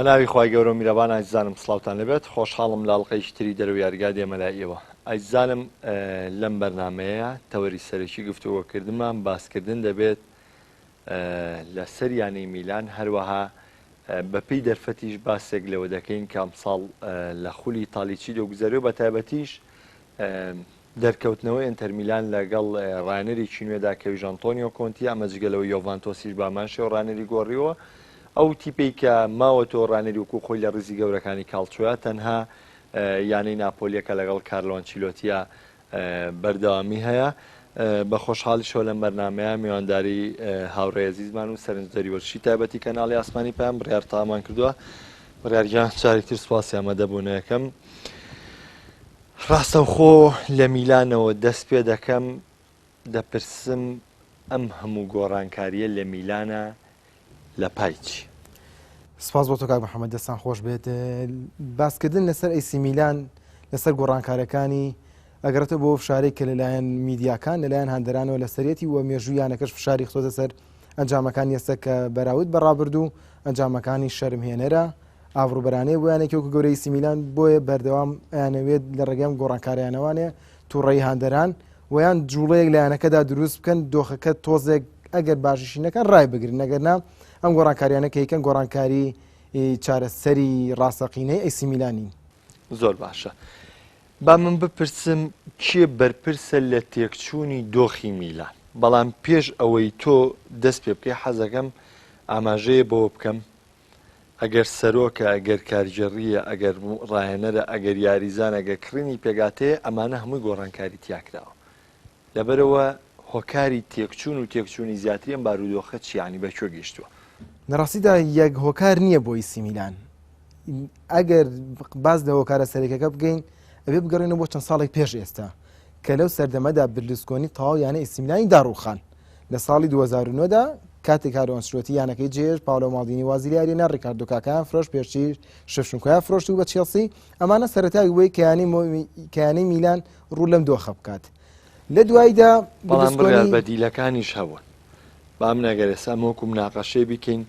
بەناوی خوای گەورە و میرەبان ئازیزانم سڵاوتان لەبێت خۆشحاڵم لە ئەڵقەی تری دەرەوە یارگا دێمەلایەوە ئازیزانم لەم بەرنامەیە تەوەری سەرەکی گفتوگۆکردنمان باسکردن دەبێت لە سەریانەی میلان هەروەها بەپێی دەرفەتیش باسێک لەوە دەکەین کام ساڵ لە خولی ئیتاڵیی دۆگوزەرەوە بە تایبەتیش دەرکەوتنەوەی ئینتەر میلان لەگەڵ ڕانەرێکی نوێدا کەویژ ئەنتۆنیۆ کۆنتی ئەمە جگەلەوە یۆڤانتۆسیش بامانشێ و ڕانەری گۆڕیەوە ئەو تیپێک کە ماوە تۆ ڕانەری وکو خۆی لە ڕزی گەورەکانی کاڵچۆە تەنها یانەی ناپۆلیەکە لەگەڵ کارلۆ ئەنچیلۆتیە بەردەوامی هەیە بە خۆشحاڵی شۆ لەم بەرنامەیە میوانداری هاوڕێ عەزیزمان و سەرنجدەری وەرزشی تایبەتی کەناڵی ئاسمانی پێیان بڕیار تامان کردووە بڕیارگیان چارێکتر سوپاسی ئامادەبوونەکەم ڕاستەوخۆ لە میلانەوە دەست پێ دەکەم دەپرسم ئەم هەموو گۆڕانکاریە لە میلانە لە پایچی سپاس بۆ تۆ کاک محەممەد دەستان خۆش بێت باسکردن لەسەر ئەیسی میلان لەسەر گۆڕانکارەکانی ئەگەرێتە بۆ فشارێک کە لەلایەن میدیاکان لەلایەن هەندەرانەوە لە سەرەتی وە مێژوویانەکەش فشاری خۆتە سەر ئەنجامەکانی ئێستا کە بەراورد بەڕابردوو ئەنجامەکانی شەرمهێنەرە ئاوروبەرانەیە بۆیانێکەوە گەورەی ئەیسی میلان بۆیە بەردەوام ئەیانەوێت لە ڕێگەم گۆڕانکاریانەوانێ تووڕێی هەندەران ویان جوڵەیەک لایەنەکەدا دروست بکەن دۆخەکە تۆزێک ئەگەر باشیشینەکان ڕای بگرن نەگەرنا ئەم گۆڕانکاریانە کە یەکەن گۆڕانکاری چارەسەری ڕاستەقینەی ئەیسی میلانی زۆر باشە با من بپرسم کێ بەرپرسە لە تێکچوونی دۆخی میلان بەڵام پێش ئەوەی تۆ دەست پێ بکەی حەزەکەم ئاماژەیە بۆ بکەم ئەگەر سەرۆکە ئەگەر کارژێڕیە ئەگەر ڕاهێنەرە ئەگەر یاریزان ئەگەر کڕینی پێگاتەیە ئەمانە هەمووی گۆڕانکاری تیاکراوە لەبەرەوە هۆکاری تێکچوون و تێکچوونی زیاتری ئەم بارودۆخە چیانی بەکوێ گەیشتووە لەڕاستیدا یەک هۆکار نییە بۆ ئەیسی میلان ئەگەر باز لە هۆکارە سەرەکەەکە بگەین ئەبێ بگەڕێنەوە بۆ چەند ساڵێک پێش ئێستا کە لەو سەردەمەدا برلسکۆنی تەواو یانە ئەیسی میلانی داڕوخان لە ساڵی 2009دا کاتێک کارلۆ ئەنچلۆتی یانەکەی جێژ پاولۆ ماڵدینی وازیریارێنە ڕیکاردۆ کاکایان فرۆش پێشچی شەفشنکۆیان فرۆشت و بە چێڵسی ئەمانە سەرەتای وەی کەیانەی میلان ڕوو لەم دۆخە بکات لە دواییدا بەڵام بڕیار بەدیلەکانیش هەبوون بام نەگەرێسا وەکو مناقەشەی بکەین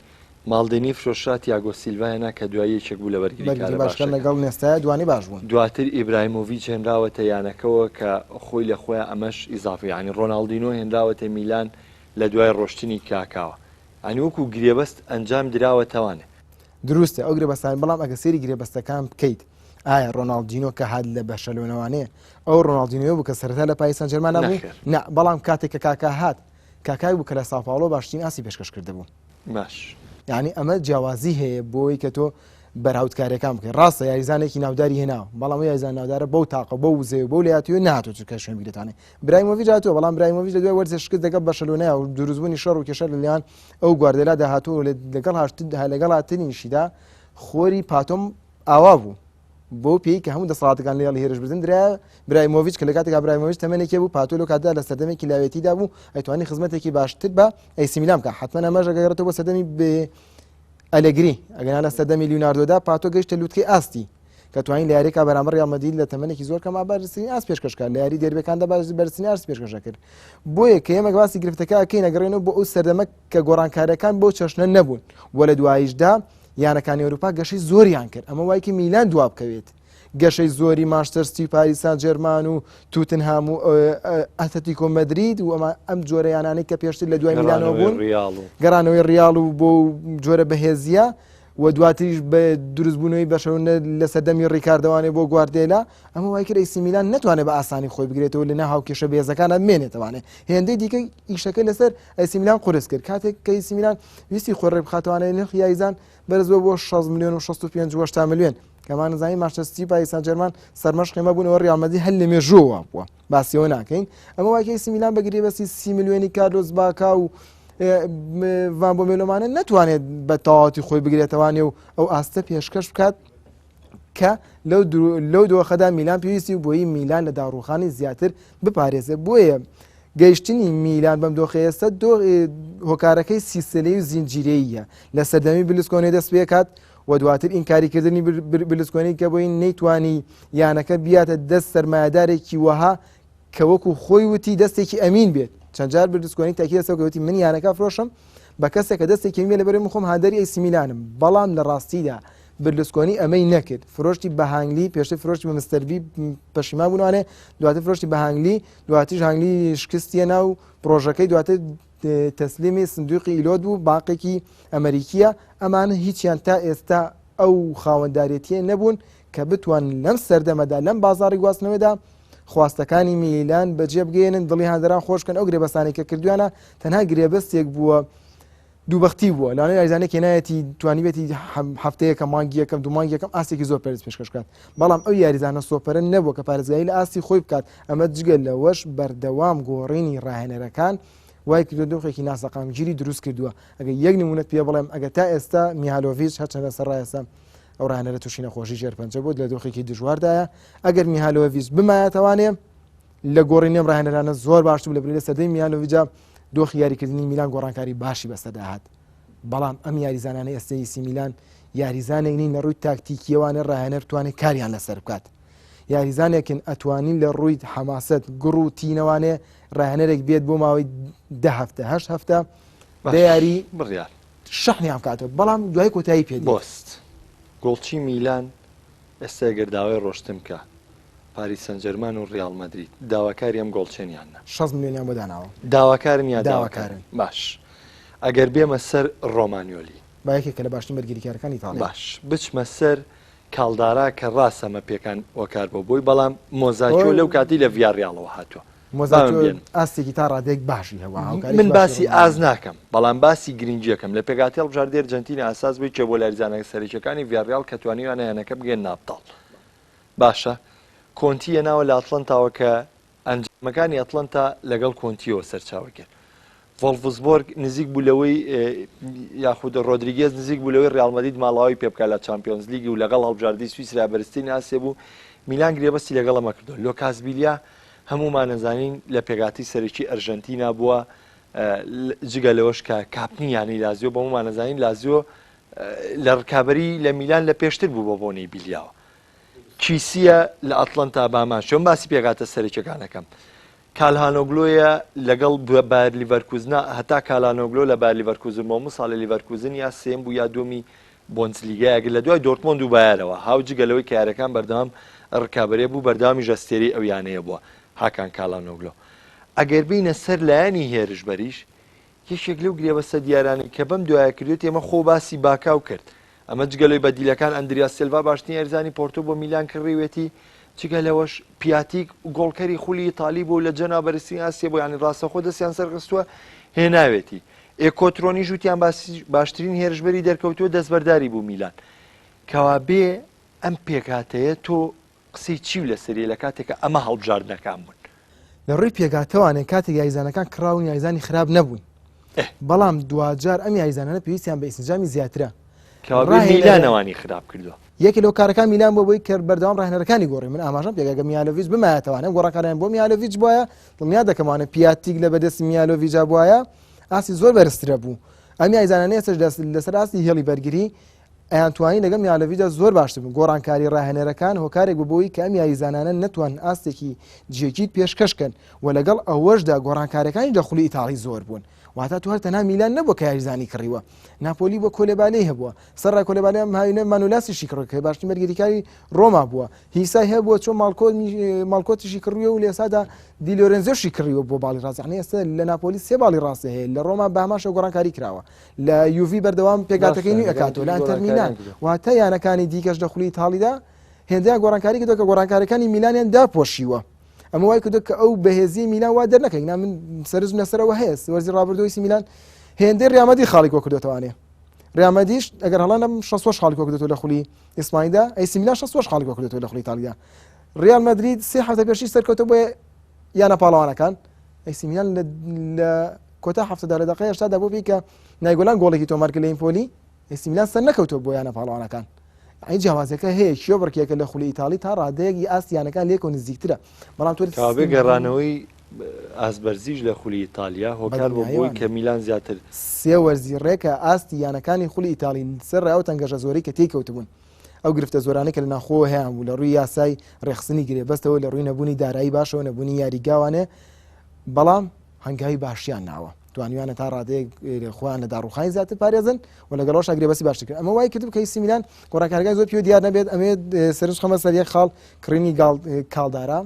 ماڵدێنی فرۆشات یاگۆ سیلڤایەنە کە دوایی یەکێک بوو لە وەرگری کارە باشەکە لەگەڵ نێستایە دوانی باش بوون دواتر ئیبراهیمۆڤیچ هێنراوەتە یانەکەەوە کە خۆی لە خۆیان ئەمەش ئیزافی ینی ڕۆناڵدینۆ هێنراوەتە میلان لە دوای ڕۆشتنی کاکاوە ئەنی وەکو گرێبەست ئەنجام دراوەتەوانێ دروستە ئەو گرێبەستان بەڵام ئەگە سێری گرێبەستەکان بکەیت ئایا ڕۆناڵدینۆ کە هات لە بەشەلۆنەوانەیە ئەو ڕۆناڵدینۆ بوو کە سەرەتا لە پاریس سەن ژەرمان نەبوو نه بەڵام کاتێک کە کاکا هات کاکای بوو کە لە ساو پاولۆ باشترین ئاسی پێشکەش کردبوو باش یعنی ئەمە جیاوازی هەیە بۆی کە تۆ بەرهەوتکارەکان بکەین ڕاستە یاریزانێکی ناوداری هێناوە بەڵام یاریزان ناودارە بەو تاقە بە وزێ بەو لاتیوە ناتۆ چکە شوێن بیرێتانێ برایمۆڤیچ هاتووە بەڵام برایمۆڤیچ لە دوای وەرزش شکست دەگەڵ بەشەلۆنەیە و دروستبوونی شەڕ و کێشە لەلایەن ئەو گواردیۆلا داهاتوو لەگەڵ هاتنیشیدا خۆری پاتۆم ئاوا بوو بۆ پێی کە هەموو دەسەڵاتەکان لێڵ هێرش بردن درا برایمۆڤیچ کە لە کاتێکا برایمۆڤیچ تەمەنێکی بوو پاتۆ لە کاتدا لە سەردەمێکی لاوێتیدا بوو ئەیتوانی خزمەتێکی باشتر بە ئەیسی میلان بکە حتمەن ئەمەش ئەگەڕێتەوە بۆ سەردەمی ئەلێگری ئەگەر لە سەردەمی لیوناردۆدا پاتۆ گەیشتە لووتکەی ئاستی کە توانین لە یاریێکا بەرامبەر ڕیال مەدرید لە تەمەنێکی زۆر کەما بەرزترین ئاس پێشکەشکار لە یاری دەربیەکاندا بەرزترین ئاس پێشکەشە کرد بۆیە کە ئێمە باسی گرفتەکە ئەکەین ئەگەڕێنەوە بۆ ئەو سەردەمە کە گۆڕانکاریەکان بۆ چەشنە نەبوون وە لە دواییشدا یانەکانی ئەوروپا گەشەی زۆریان کرد ئەمە وایە کە میلان دوا بکەوێت گەشەی زۆری مانچستەر سیتی پاریس سان ژێرمان و توتنهام و ئەتلتیکۆ مەدرید و ئەمە ئەم جۆرە یانانەی کە پێشتر لە دوای میلانەوە بوون گەڕانەوەی ڕیاڵ و بۆ جۆرە بەهێزیە و دواتریش بە دروستبوونەوەی بەشەونە لە سەردەمی ڕیکاردەوانێ بۆ گواردێلا ئەمە وای کرد ئەیسی میلان نەتوانێت بە ئاسانی خۆی بگرێتەوە لە ناو کێشە بێزەکانە بمێنێتەوانێت هێندەی دیکە ئیشەکە لەسەر ئەیسی میلان قورس کرد کاتێک کە ئەیسی میلان ویستی خۆڕێ بخاتوانەیە نرخ یاریزان بەرزەوە بۆ 6 ملیۆن و 65 ملیۆن کەمان نزانین مانچستەر پاریس سان ژێرمان سەرمەش قیمە بوونەوە ڕیال مەدرید هەر لە مێژووە بووە باسیەوە ناکەین ئەمە وای کە ئەیسی میلان بە گرێبەستی 30 ملیۆنی کارلۆس باکا و وان بۆ مێلۆمانە ناتوانێت بە تەواوەتی خۆی بگرێتەوانێ و ئەو ئاستە پێشکەش بکات کە لەو دۆخەدا میلان پێویستی و بۆیی میلان لە داڕوخانی زیاتر بپارێزێت بۆیە گەیشتنی میلان بەم دۆخی ئێستا هۆکارەکەی سیستەلەی و زینجیرەیە لە سەردەمی برلسکۆنی دەست پێ کات و دواتر ئینکاریکردنی برلسکۆنی کە بۆی نەیتوانی یانەکە بیاتە دەست سەرمایەدارێکی وەها کە وەکو خۆی وتی دەستێکی ئەمین بێت چەند جار برلسکۆنی تاکید دەستەوە کە وتی من یانەکە فرۆشم بە کەسێک کە دەستێکی ئەمین بێ لەبەرەوەی خۆم هادەری ئەیسی میلانم بەڵام لە ڕاستیدا برلسکۆنی ئەمەی نەکرد فرۆشتی بەهانگلی پێشتر فرۆشتی بە مستەربی پەشیما بوونوانێ دواتر فرۆشتی بەهانگلی دواتیش هانگلی شکستیە ناو پرۆژەکەی دواتر تەسلیمی سندوقی ئیلۆد بوو باقێکی ئەمریکیە ئەمانە هیچیان تا ئێستا ئەو خاوەنددارێتیە نەبوون کە بتوان لەم سەردەمەدا لەم بازاڕی گواستنەوەدا خواستەکانی میلان بەجێ بگەێنن دڵی هاندەران خۆشکەن ئەو گرێبەستانی کە کردویانە تەنها گرێبەستێک بووە دووبەختی بووە لەوانەیە یاریزانێک هێنایەتی توانیبێتی هەفتەیەکە مانگی یەکەم دوو مانگی یەکەم ئاستێکی زۆر پەرز پێشکەشکات بەڵام ئەو یاریزانە سۆپەرە نەبووە کە پارێزگایی لە ئاستی خۆی بکات ئەمە جگە لەوەش بەردەوام گۆڕینی ڕاهێنەرەکان وای کردو دۆخێکی ناسەقامگیری دروست کردووە ئەگەر یەک نمونەت پێ بڵێم ئەگە تا ئێستا میهالۆڤیچ هەرچەندە سەرڕایەسە ئەو ڕاهێنەرە تووشی نەخۆشی ژێرپەنجە بوو لە دۆخێکی دژواردایە ئەگەر میهالۆڤیچ بمایەتەوانێ لە گۆڕینێم ڕاهێنەرانە زۆر باشتر بوو لە بریدە سەردەی میهالۆڤیچە دۆخی یاریکردنی میلان گۆڕانکاری باشی بەسەرداهات بەڵام ئەم یاریزانانە ئێستا سی میلان یاریزانێک نین لە ڕووی تاکتیکیەوانە ڕاهێنەر توانێت کاریان لەسەر بکات یاریزانێکن ئەتوانین لە ڕووی حەماسەت گوڕ و تینەوانێ ڕاهێنەرێک بێت بۆ ماوەی 10 هەفتە 8 هەفتە یاری بڕیار شەحنیان بکاتەوە بەڵام دوای کۆتایی پێ بۆست گۆڵچی میلان ئێستا گەرداوای ڕۆشتم کە پاریس سەن جەرمان و ڕیال مەدرید داواکاری ئەم گۆڵچێنیانە 6 میلیۆنیان بۆ داناوە داواکارن یا داواکارن باش ئەگەر بێمە سەر ڕۆمانیۆلی باەکێک کە لە باشترین بەرگریکارەکانی تاڵی باش بچمە سەر کاڵدارا کە ڕاستەمە پێکان وەکار بۆ بۆی بەڵام مۆزاکیۆ لەو کاتی لە ڤیاڕیاڵەوە هاتووە ئاستێکی تا ڕادێک باشی هەوا من باسی ئاز ناکەم بەڵام باسی گرنگجیەکەم لە پێگاتێڵ بژاردێ ئەرجەنتینە ئاساس بووی کە بۆ لەریزانە سەرەکیەکانی ڤیاڕیال کە توانیوانە یانەکە بگەن ناپتاڵ باشە کۆنتیە ناوە لە ئەتڵەنتاوە کە ئەنجامەکانی ئەتڵەنتا لەگەڵ کۆنتیەوە سەرچاوە کرد ڤۆڵفسبۆرگ نزیک بوو لەوەی یاخود ڕۆدریگێز نزیک بوو لەوەی ڕیال مەدرید ماڵاوی پێ بکات لە چامپیۆنز لیگی و لەگەڵ هەڵبژاردی سویسرا بەرزترین ئاسیا بوو میلان گرێبەستی لەگەڵ ئەمە کردو لۆکاسبیلیا هەمومان نەزانین لە پێگاتی سەرەکی ئەرژەنتینا بووە جگە لەوەش کە کاپنی یانی لازیۆ بە هەمومان نەزانین لازیۆ لە ڕکابەری لە میلان لە پێشتر بوو بۆ بۆنەی بیلیاوە کیسیە لە ئەتڵەنتا بامان شۆم باسی پێگاتە سەرەکیەکانەکەم کالهانۆگلۆیە لەگەڵ بایر لیڤەرکوزنە هەتا کالهانۆگلۆ لە بایر لیڤەرکوزن مۆمە ساڵە لیڤەرکوزن یا سێم بوو یا دومی بۆنسلیگایەک لە دوای دۆرتمۆند و بایەرەوە هاوجگە لەوەی کە یارەکان بەردەوام ڕکابەرێ بوو بەرداوامی ژەستێری ئەو یانەیە بووە هاکان کالهانۆگلۆ ئەگەر بینە سەر لایەنی هێرش بەریش یەکێک لەو گرێبەستە دیارانی کە بەم دوایە کردوێت ئێمە خۆ باسی باکاو کرد ئەمە جگەلەوەی بەدیلەکان ئەندریا سیلڤا باشترین یاریزانی پۆرتۆ بۆ میلان کڕیوێتی چگە لەوەش پیاتیک گۆڵکەری خولی ئیتالی بوو لە جەنا بەرزترین ئاسیا بۆ یانی ڕاستەخۆ دەستیان سەرخستووە هێناوێتی ئێکۆترۆنی ژووتیان باشترین هێرشبەری دەرکەوتووە دەستبەرداری بوو میلان کەوا بێ ئەم پێکاتەیە تۆ قسەی چی لە سەریە لە کاتێکە ئەمە هەڵبژاردنەکان بوون لە ڕووی پێگاتەوانێ کاتێک یاریزانەکان کراون یاریزانی خراپ نەبوون بەڵام دوجار ئەم یاریزانانە پێویستیان بە ئیسنجامی زیاترە میلانەوانی خراپ کردووە یەکی لەو کارەکان میلان بۆ بۆی کە بەردەوام ڕاهێنەرەکانی گۆڕی من ئاماژەم پێگەگە میالۆڤیچ بمایەتەوانێ گۆڕەکانیان بۆ میالۆڤیچ بووە دڵنیا دەکەمانە پیاتیک لە بەدەستی میالۆڤیچا بووە ئاسی زۆر بەرزترە بوو ئەم یاریزانانە ئێستش لەسەر ئاستی هێڵی بەرگری ئەیانتوانی لەگەڵ میالۆڤیچا زۆر باشتر بوون گۆڕانکاری ڕاهێنەرەکان هۆکارێک بووی کە ئەم یاریزانانە نەتوان ئاستێکی جێگیت پێشکەشکەن و لەگەڵ ئەوەشدا گۆڕانکارەکانی لە خولی ئیتاڵی زۆر بوون واتە تو هەر تەنها میلان نەبووە کە یاریزانی کڕیوە ناپۆلی بۆ کۆلێبالەی هەبووە سەرڕای کۆلێبالەی هاوینە مانولاسی کڕ کە باشترین بەرگریکاری ڕۆما بووە هیسای هەبووە چۆن ماڵکۆتیشی کڕویە و لە ئێسادا دی لۆرێنزۆشی کڕیوە بۆ باڵی ڕاست یعنی ئێستا لە ناپۆلی سێ باڵی ڕاستە هەیە لە ڕۆما بەهاماشە گۆڕانکاری کراوە لە یوڤی بەردەوام پێگاتەکەی نوێ ئەکاتەوە لە ئەنتەر میلان واتە یانەکانی دیکەش لە خولی ئیتاڵیدا هێندەیان گۆڕانکاری کردووە کە گۆڕانکاریەکانی میلانیان داپۆشیوە ئەمە وای کردو کە ئەو بەهێزی میلان وا دەرنەکەی من سەرزم لەسەرەوە هەیە وەرزی ڕابردووی میلان هێندەی ڕیامەدی خاڵی کۆ کردوێتەوانێ ڕیامەدیش ئەگەر هەڵانە 6 خاڵی کۆ کردوێتەوە لە خولی ئیسپانیدا ئەیسی میلان 6 خاڵی کۆ کردوێتەوە لە خولی ئیتاڵیا ڕیال مەدرید 3 هەفتە پێشی سەرکەوتە بۆ یانە پاڵەوانەکان ئەیسی میلان لە کۆتا هەفتەدا لە دقەیە 80 بۆ بی کە نایگۆلان گۆڵێکی تۆمار کرد لە ئیمپۆلی ئەیسی میلان سەر نەکەوتەوە بۆ یانە پاڵەوانەکان ئەی جیاوازەکە هەیە شیۆبڕکێکە لە خولی ئیتاڵی تا ڕادەیەکی ئاستیانەکان لێکۆ نزیکترە بەڵام تۆ گەڕانەوەی ئاسبەرزیش لە خولی ئیتالیا هۆکار بۆ بۆی کە میلان زیاتر سێ وەرزی ڕێکە ئاستی یانەکانی خولی ئیتالی سەر ئەو تەنگەژە زۆرەی کە تێکەوتبوون ئەو گرفتە زۆرانەی کە لە ناخۆ هەیە بوو لە ڕووی یاسای ڕێخستنی گرێبەستەوە لە ڕووی نەبوونی دارایی باشەوە نەبوونی یاریگاوانێ بەڵام هەنگاوی باشیان ناوە توانیوانە تا ڕادەیە خۆیان لە داڕوخانی زیاتر پارێزن و لەگەڵەوەش ئەگرێبەسی باشتر کرد. ئەمە وای کرد کە ئێسی میلان گۆڕانکاریەکان زۆر پێ دیار نەبێت ئەمێ سەرنج خەمە سەر یەک خاڵ کڕینی کاڵدارا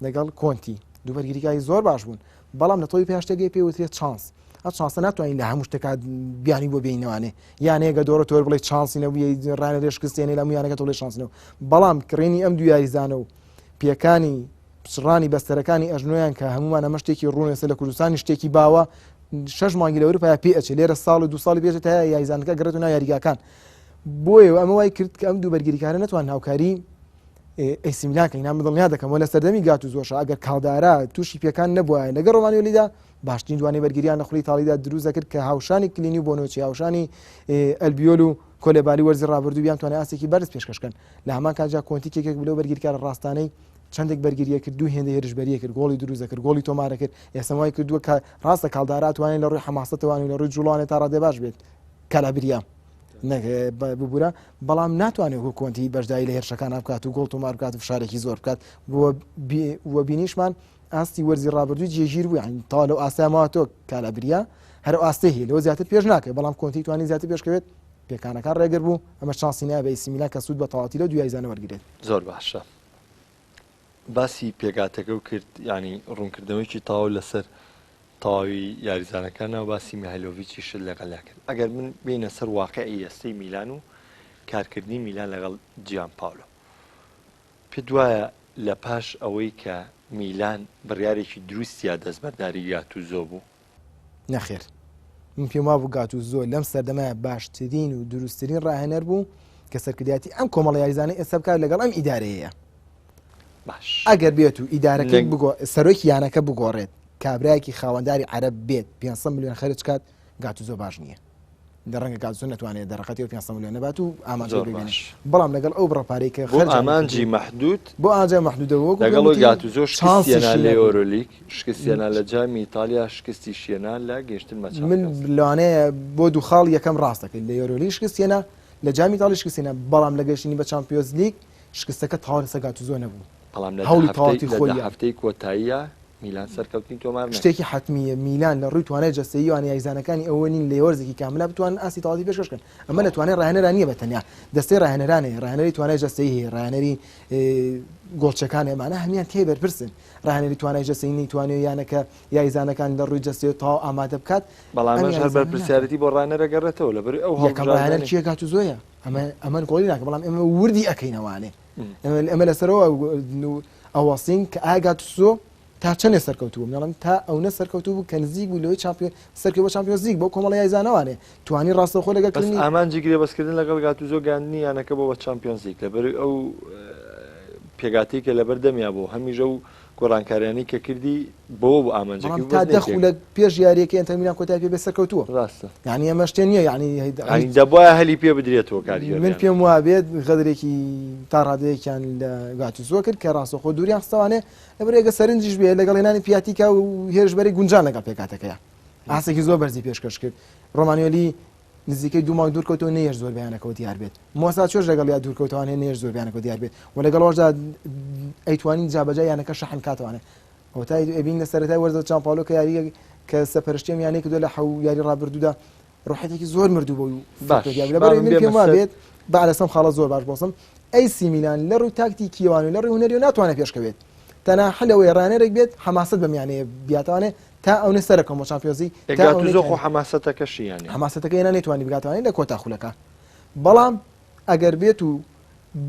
لەگەڵ کۆنتی دوو بەرگریکاری زۆر باش بوون، بەڵام لە تۆی پێش شتێکی پێوترێت چانس. ئەو چانسە ناتوانین لە هەموو شتێکات بیانی بۆ بینەوانێ، یان ێگە دۆڕە تۆر بڵێ چانسی نەبووی ڕانە لێ شکستێنێ لە مویانەکە تۆ لێ چانسنەوە، بەڵام کڕینی ئەم دوو یاریزانە و پیەکانی پشڕانی بەستەرەکانی ئەژنۆیان کە هەمومان ئەمە شتێکی ڕوونێسە لە کوردستانی شتێکی باوە 6 مانگی لە ئەوروپا پێ ئەچێ لێرە ساڵ و 2 ساڵی پێشێت تا یاریزانەکە گەڕێتە ناو یاریگاکان. بۆیە ئەمە وای کرد کە ئەم دوو بەرگریکارە نەتوان هاوکاری ئێسی میلان کە هینا دڵنیا دەکەم لە سەردەمی گاتوزۆشە ئەگەر کاڵدارا تووشی پێکان نەبووە لەگەڵ ڕۆمانیۆلیدا باشترین دوانەی بەرگریان لە خوڵی ئیتاڵیدا دروست دەکرد کە هاوشانی کلینی و بۆنۆچی هاوشانی ئەلبیۆل و کۆلێبالی وەرزی ڕابردوو بیان توانێت ئاسێکی بەرز پێشکەشکەن. لە هەمان کاتجا کۆنتی کێکێک بلەوە بەرگریکارە ڕاستانەی چەندێک بەرگریە کرد، دوو هێندە هێرشبەریە کرد، گۆڵی دروست دەکرد، گۆڵی تۆمارە کرد، ئێسمای کردووە کە ڕاستە کاڵدارا توانێت لە ڕووی حەماسەتەوانی لە ڕووی جوڵانێت تا ڕادێ باش بێت کالابریا ببوورە، بەڵام ناتوانێت و کۆنتی بەشدایی لە هێرشەکان بکات و گۆڵ تۆمار بکات و فشارێکی زۆر بکات. وە بینیشمان ئاستی وەرزی ڕابردووی جێژیر بوو، یعنی تا لەو ئاساماوە تۆ کالابریا هەر ئاستە هەیە لەوە زیاتر پێش ناکەێت، بەڵام کۆنتی توانی زیاتر پێشکەوێت پێکانەکان ڕێگر بوو. ئەمە شانسی نایە بە ئێسی میلان کە سوود بە تەواوەتی لەو دوو یاریزانە وەرگرێت. زۆر باشە. باسی پێگاتەکە و کرد، ینی ڕوونکردنەوەیکی تاو لەسەر تاوی یاریزانەکانەوە باسی میهایلۆڤیچی شت لەگەڵا کرد. ئەگەر من بینە سەر واقعی ئێستەی میلان و کارکردنی میلان لەگەڵ جیان پاولۆ، پێ دوایە لە پاش ئەوەی کە میلان بڕیارێکی دروستیا دەستبەرداری گاتوزۆ بوو؟ نەخێر، من پێم وا بوو گاتوزۆ لەم سەردەمایە باشترین و دروستترین ڕاهێنەر بوو کە سەرکردایەتی ئەم کۆمەڵە یاریزانەی ئێستا بکات لەگەڵ ئەم ئیدارەیە. باش ئەگەر بێت و ئیدارەکەی سەرۆکی یانەکە بگۆڕێت، کابراایکی خاوەنداری عەرەب بێت 500 ملیۆن خەرج کات، گاتوزۆ باش نییە. دەڕەنگە گاتوزۆ نەتوانێت دەرەقەتی و 500 ملیۆن نەبات و ئامانجە ببینێت، بەڵام لەگەڵ ئەو بڕەپارەی کە بۆ ئامانجی مەحدود بۆ ئاجای مەحدودەوە لەگەڵ گاتوزۆ شکستیانە لە ئۆرۆلیگ، شکستیانە لە جامی ئیتالیا، شکستی شیێنە لە گەیشتن مەچ. من لەوانەیە بۆ دوو خاڵ یەکەم ڕاستەکەین لە ئۆرۆلیگ شکستیانە، لە جامی ئیتالی شکستیانە، بەڵام لە گەیشتنی بە چامپیۆنز لیگ شکستەکە تاوە لەسەر گاتوزۆ نەبوو. بەڵام لە هەفتەی کۆتاییە میلان سەرکەوتنی تۆمار شتێکی حتمیە میلان لە ڕووی توانای جەستەیی وانە یاریزانەکانی ئەوە نین لە وەرزێکی کاملا بتوان ئاسی تەواوی پێشکەشکەن. ئەمە لە توانای ڕاهێنەران نییە بەتەنیا، دەستەی ڕاهێنەرانێ، ڕاهێنەری توانای جەستەیی هەیە، ڕاهێنەری گۆڵچەکانی ئەمانە هەمیان تێ بەرپرسن. ڕاهێنەری توانای جەستەیی نەیتوانێت یانەکە یاریزانەکان لە ڕووی جەستەیە تا ئامادە بکات، بەڵام هەر بەرپرسیارەتی بۆ ڕاهێنەرە گەڕێتەوە لەبەر ئەو یەکەم ڕاهێنەر چیە؟ گاتوزۆیە. ئەمە گۆڵی ناکە، بەڵام ئێمە وردی ئەەکەینەوانێ، ئەمە لەسەرەوە ئەوەسین کە ئایا گاتوزۆ تا چەندێ سەرکەوتوو بوو، تا ئەوە سەرکەوتوو بوو کە نزیک بوو لەوەی سەرکەوتوو بە چامپیۆنز لیگ بۆ کۆمەڵە یاریزانەوانێ توانی ڕاستەوخۆ لەگەڵ ئامانجی گرێبەستکردن لەگەڵ گاتوزۆ گاندنی یانەکە بۆ بە چامپیۆنز لیگ لەبەر ئەو پێگاتەی کە لەبەر دەمیا بوو هەمیژە و گۆڕانکاریانی کە کردی بۆ ئامانجەکەی تا دەخو لە پێش یاریەکە ئەنتەر میلان کۆتای پێ بێ سەرکەوتووە. ڕاستە، یعنی ئەمە شتێ نییە، یعنی دەبوایە هەلی پێ بدرێتەوە کاری. من پێم وا بێت غەدرێکی تا ڕادەیەکیان لە گاتوزۆ کرد کە ڕاستەخۆ دووریان خستەوانێ لەبەر ێگە سەرنجیش بێ لەگەڵ هێنانی پیاتیکا و هێرشبەری گونجان لەگەڵ پێکاتەکەیە ئاسێکی زۆر بەرزی پێشکەش کرد. ڕۆمانیۆلی نزیکەی 2 مانگ دوورکەوتەوە نەیەش زۆر بەیانەکەەوە دیار بێت، مۆسا چۆش لەگەڵ یا دوورکەوتوانێ نەیەش زۆر بەیانەکەەوە دیار بێت و لەگەڵەوەشدا ئەیتوانین جابەجا یانەکە شەحن کاتوانێت. ئەو تا ئەبین لە سەرەتای وەرزە چامپاولۆ کە یاری کە سەپەرشتیەم یانەی کردووە لە حەو یاری ڕابردوودا ڕۆحێتێکی زۆر مردوو بوو. لەبەر من پێم وا بێت بەعلەسەم خاڵە زۆر باش بۆسم ئەیسی میلان لە ڕووی تاکتیکیوان و لە ڕووی هونەری ناتوانێت پێشکەوێت، تەنها لەوەی ڕانەرێک بێت حەماسەت بەمیانەیە بیاتوانێت تا ئەوە سەرەکەم بۆ چامپیۆنزی گاتوزۆ خۆ حەماسەتەکەشی یانی حەماسەتەکە هێنا نێتوانی بگاتوانێت لە کۆتا خولەکە، بەڵام ئەگەر بێت و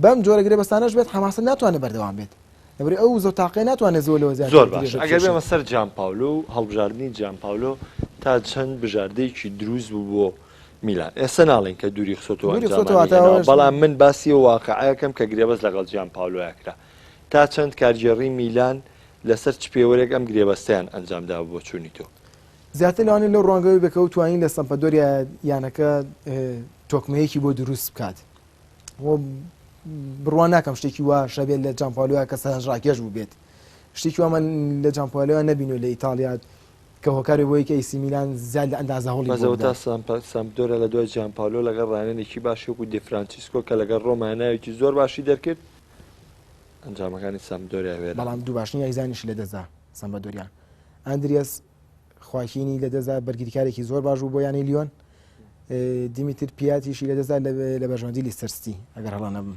بەم جۆرە گرێبەستانەش بێت حەماسەت ناتوانێت بەردەوام بێت. لەبەر ئەو زۆر تاقی ناتوانێت زۆر لەوە زۆر باش. ئەگەر بێمە سەر جیان پاولۆ و هەڵبژاردننی جیان پاولۆ تا چەند بژاردەیەکی دروست بوو بۆ میلان. ئێستا ناڵێن کە دووری خسۆتەوە، بەڵام من باسی واقعەکەم کە گرێبەست لەگەڵ جیان پاولۆ کرا تا چەند کارگێڕی میلان لەسەر چ پێوەرێک ئەم گرێبەستیان ئەنجامدا بۆ چوونی تۆ. زیاتر لەوانێت لەو ڕوانگەوەی بکەوت توانین لە سەمپەدۆریا یانەکە تۆکمەیەکی بۆ دروست بکات. بڕوان ناکەم شتێکی وا شەبێت لە جامپالۆیا کە سەرنجڕاکێش بوو بێت، شتێکی وامە لە جامپالۆیا نەبین و لە ئیتالیا کە هۆکاری بۆی کە ئیسی میلان زیاد لە ئەندازە هەوڵی بەزەوتا سامپدۆرە لە دوای جامپالۆ لەگەڵ ڕانێنێکی باشی وەکو دی فرانچیسکۆ کە لەگەڵ ڕۆمانایەکی زۆر باشی دەرکرد ئەنجامەکانی سامپدۆریا وێرە، بەڵام دوو باشنی یاریزانیش لە دەزا سامپدۆریا. ئەندریاس خواکینی لە دەزا بەرگریکارێکی زۆر باش بوو بۆ یانی لیۆن دیمیتر پیاتیشی لە دەزا لە بەژۆندی لیستەرستی ئەگەر هەڵا نەبم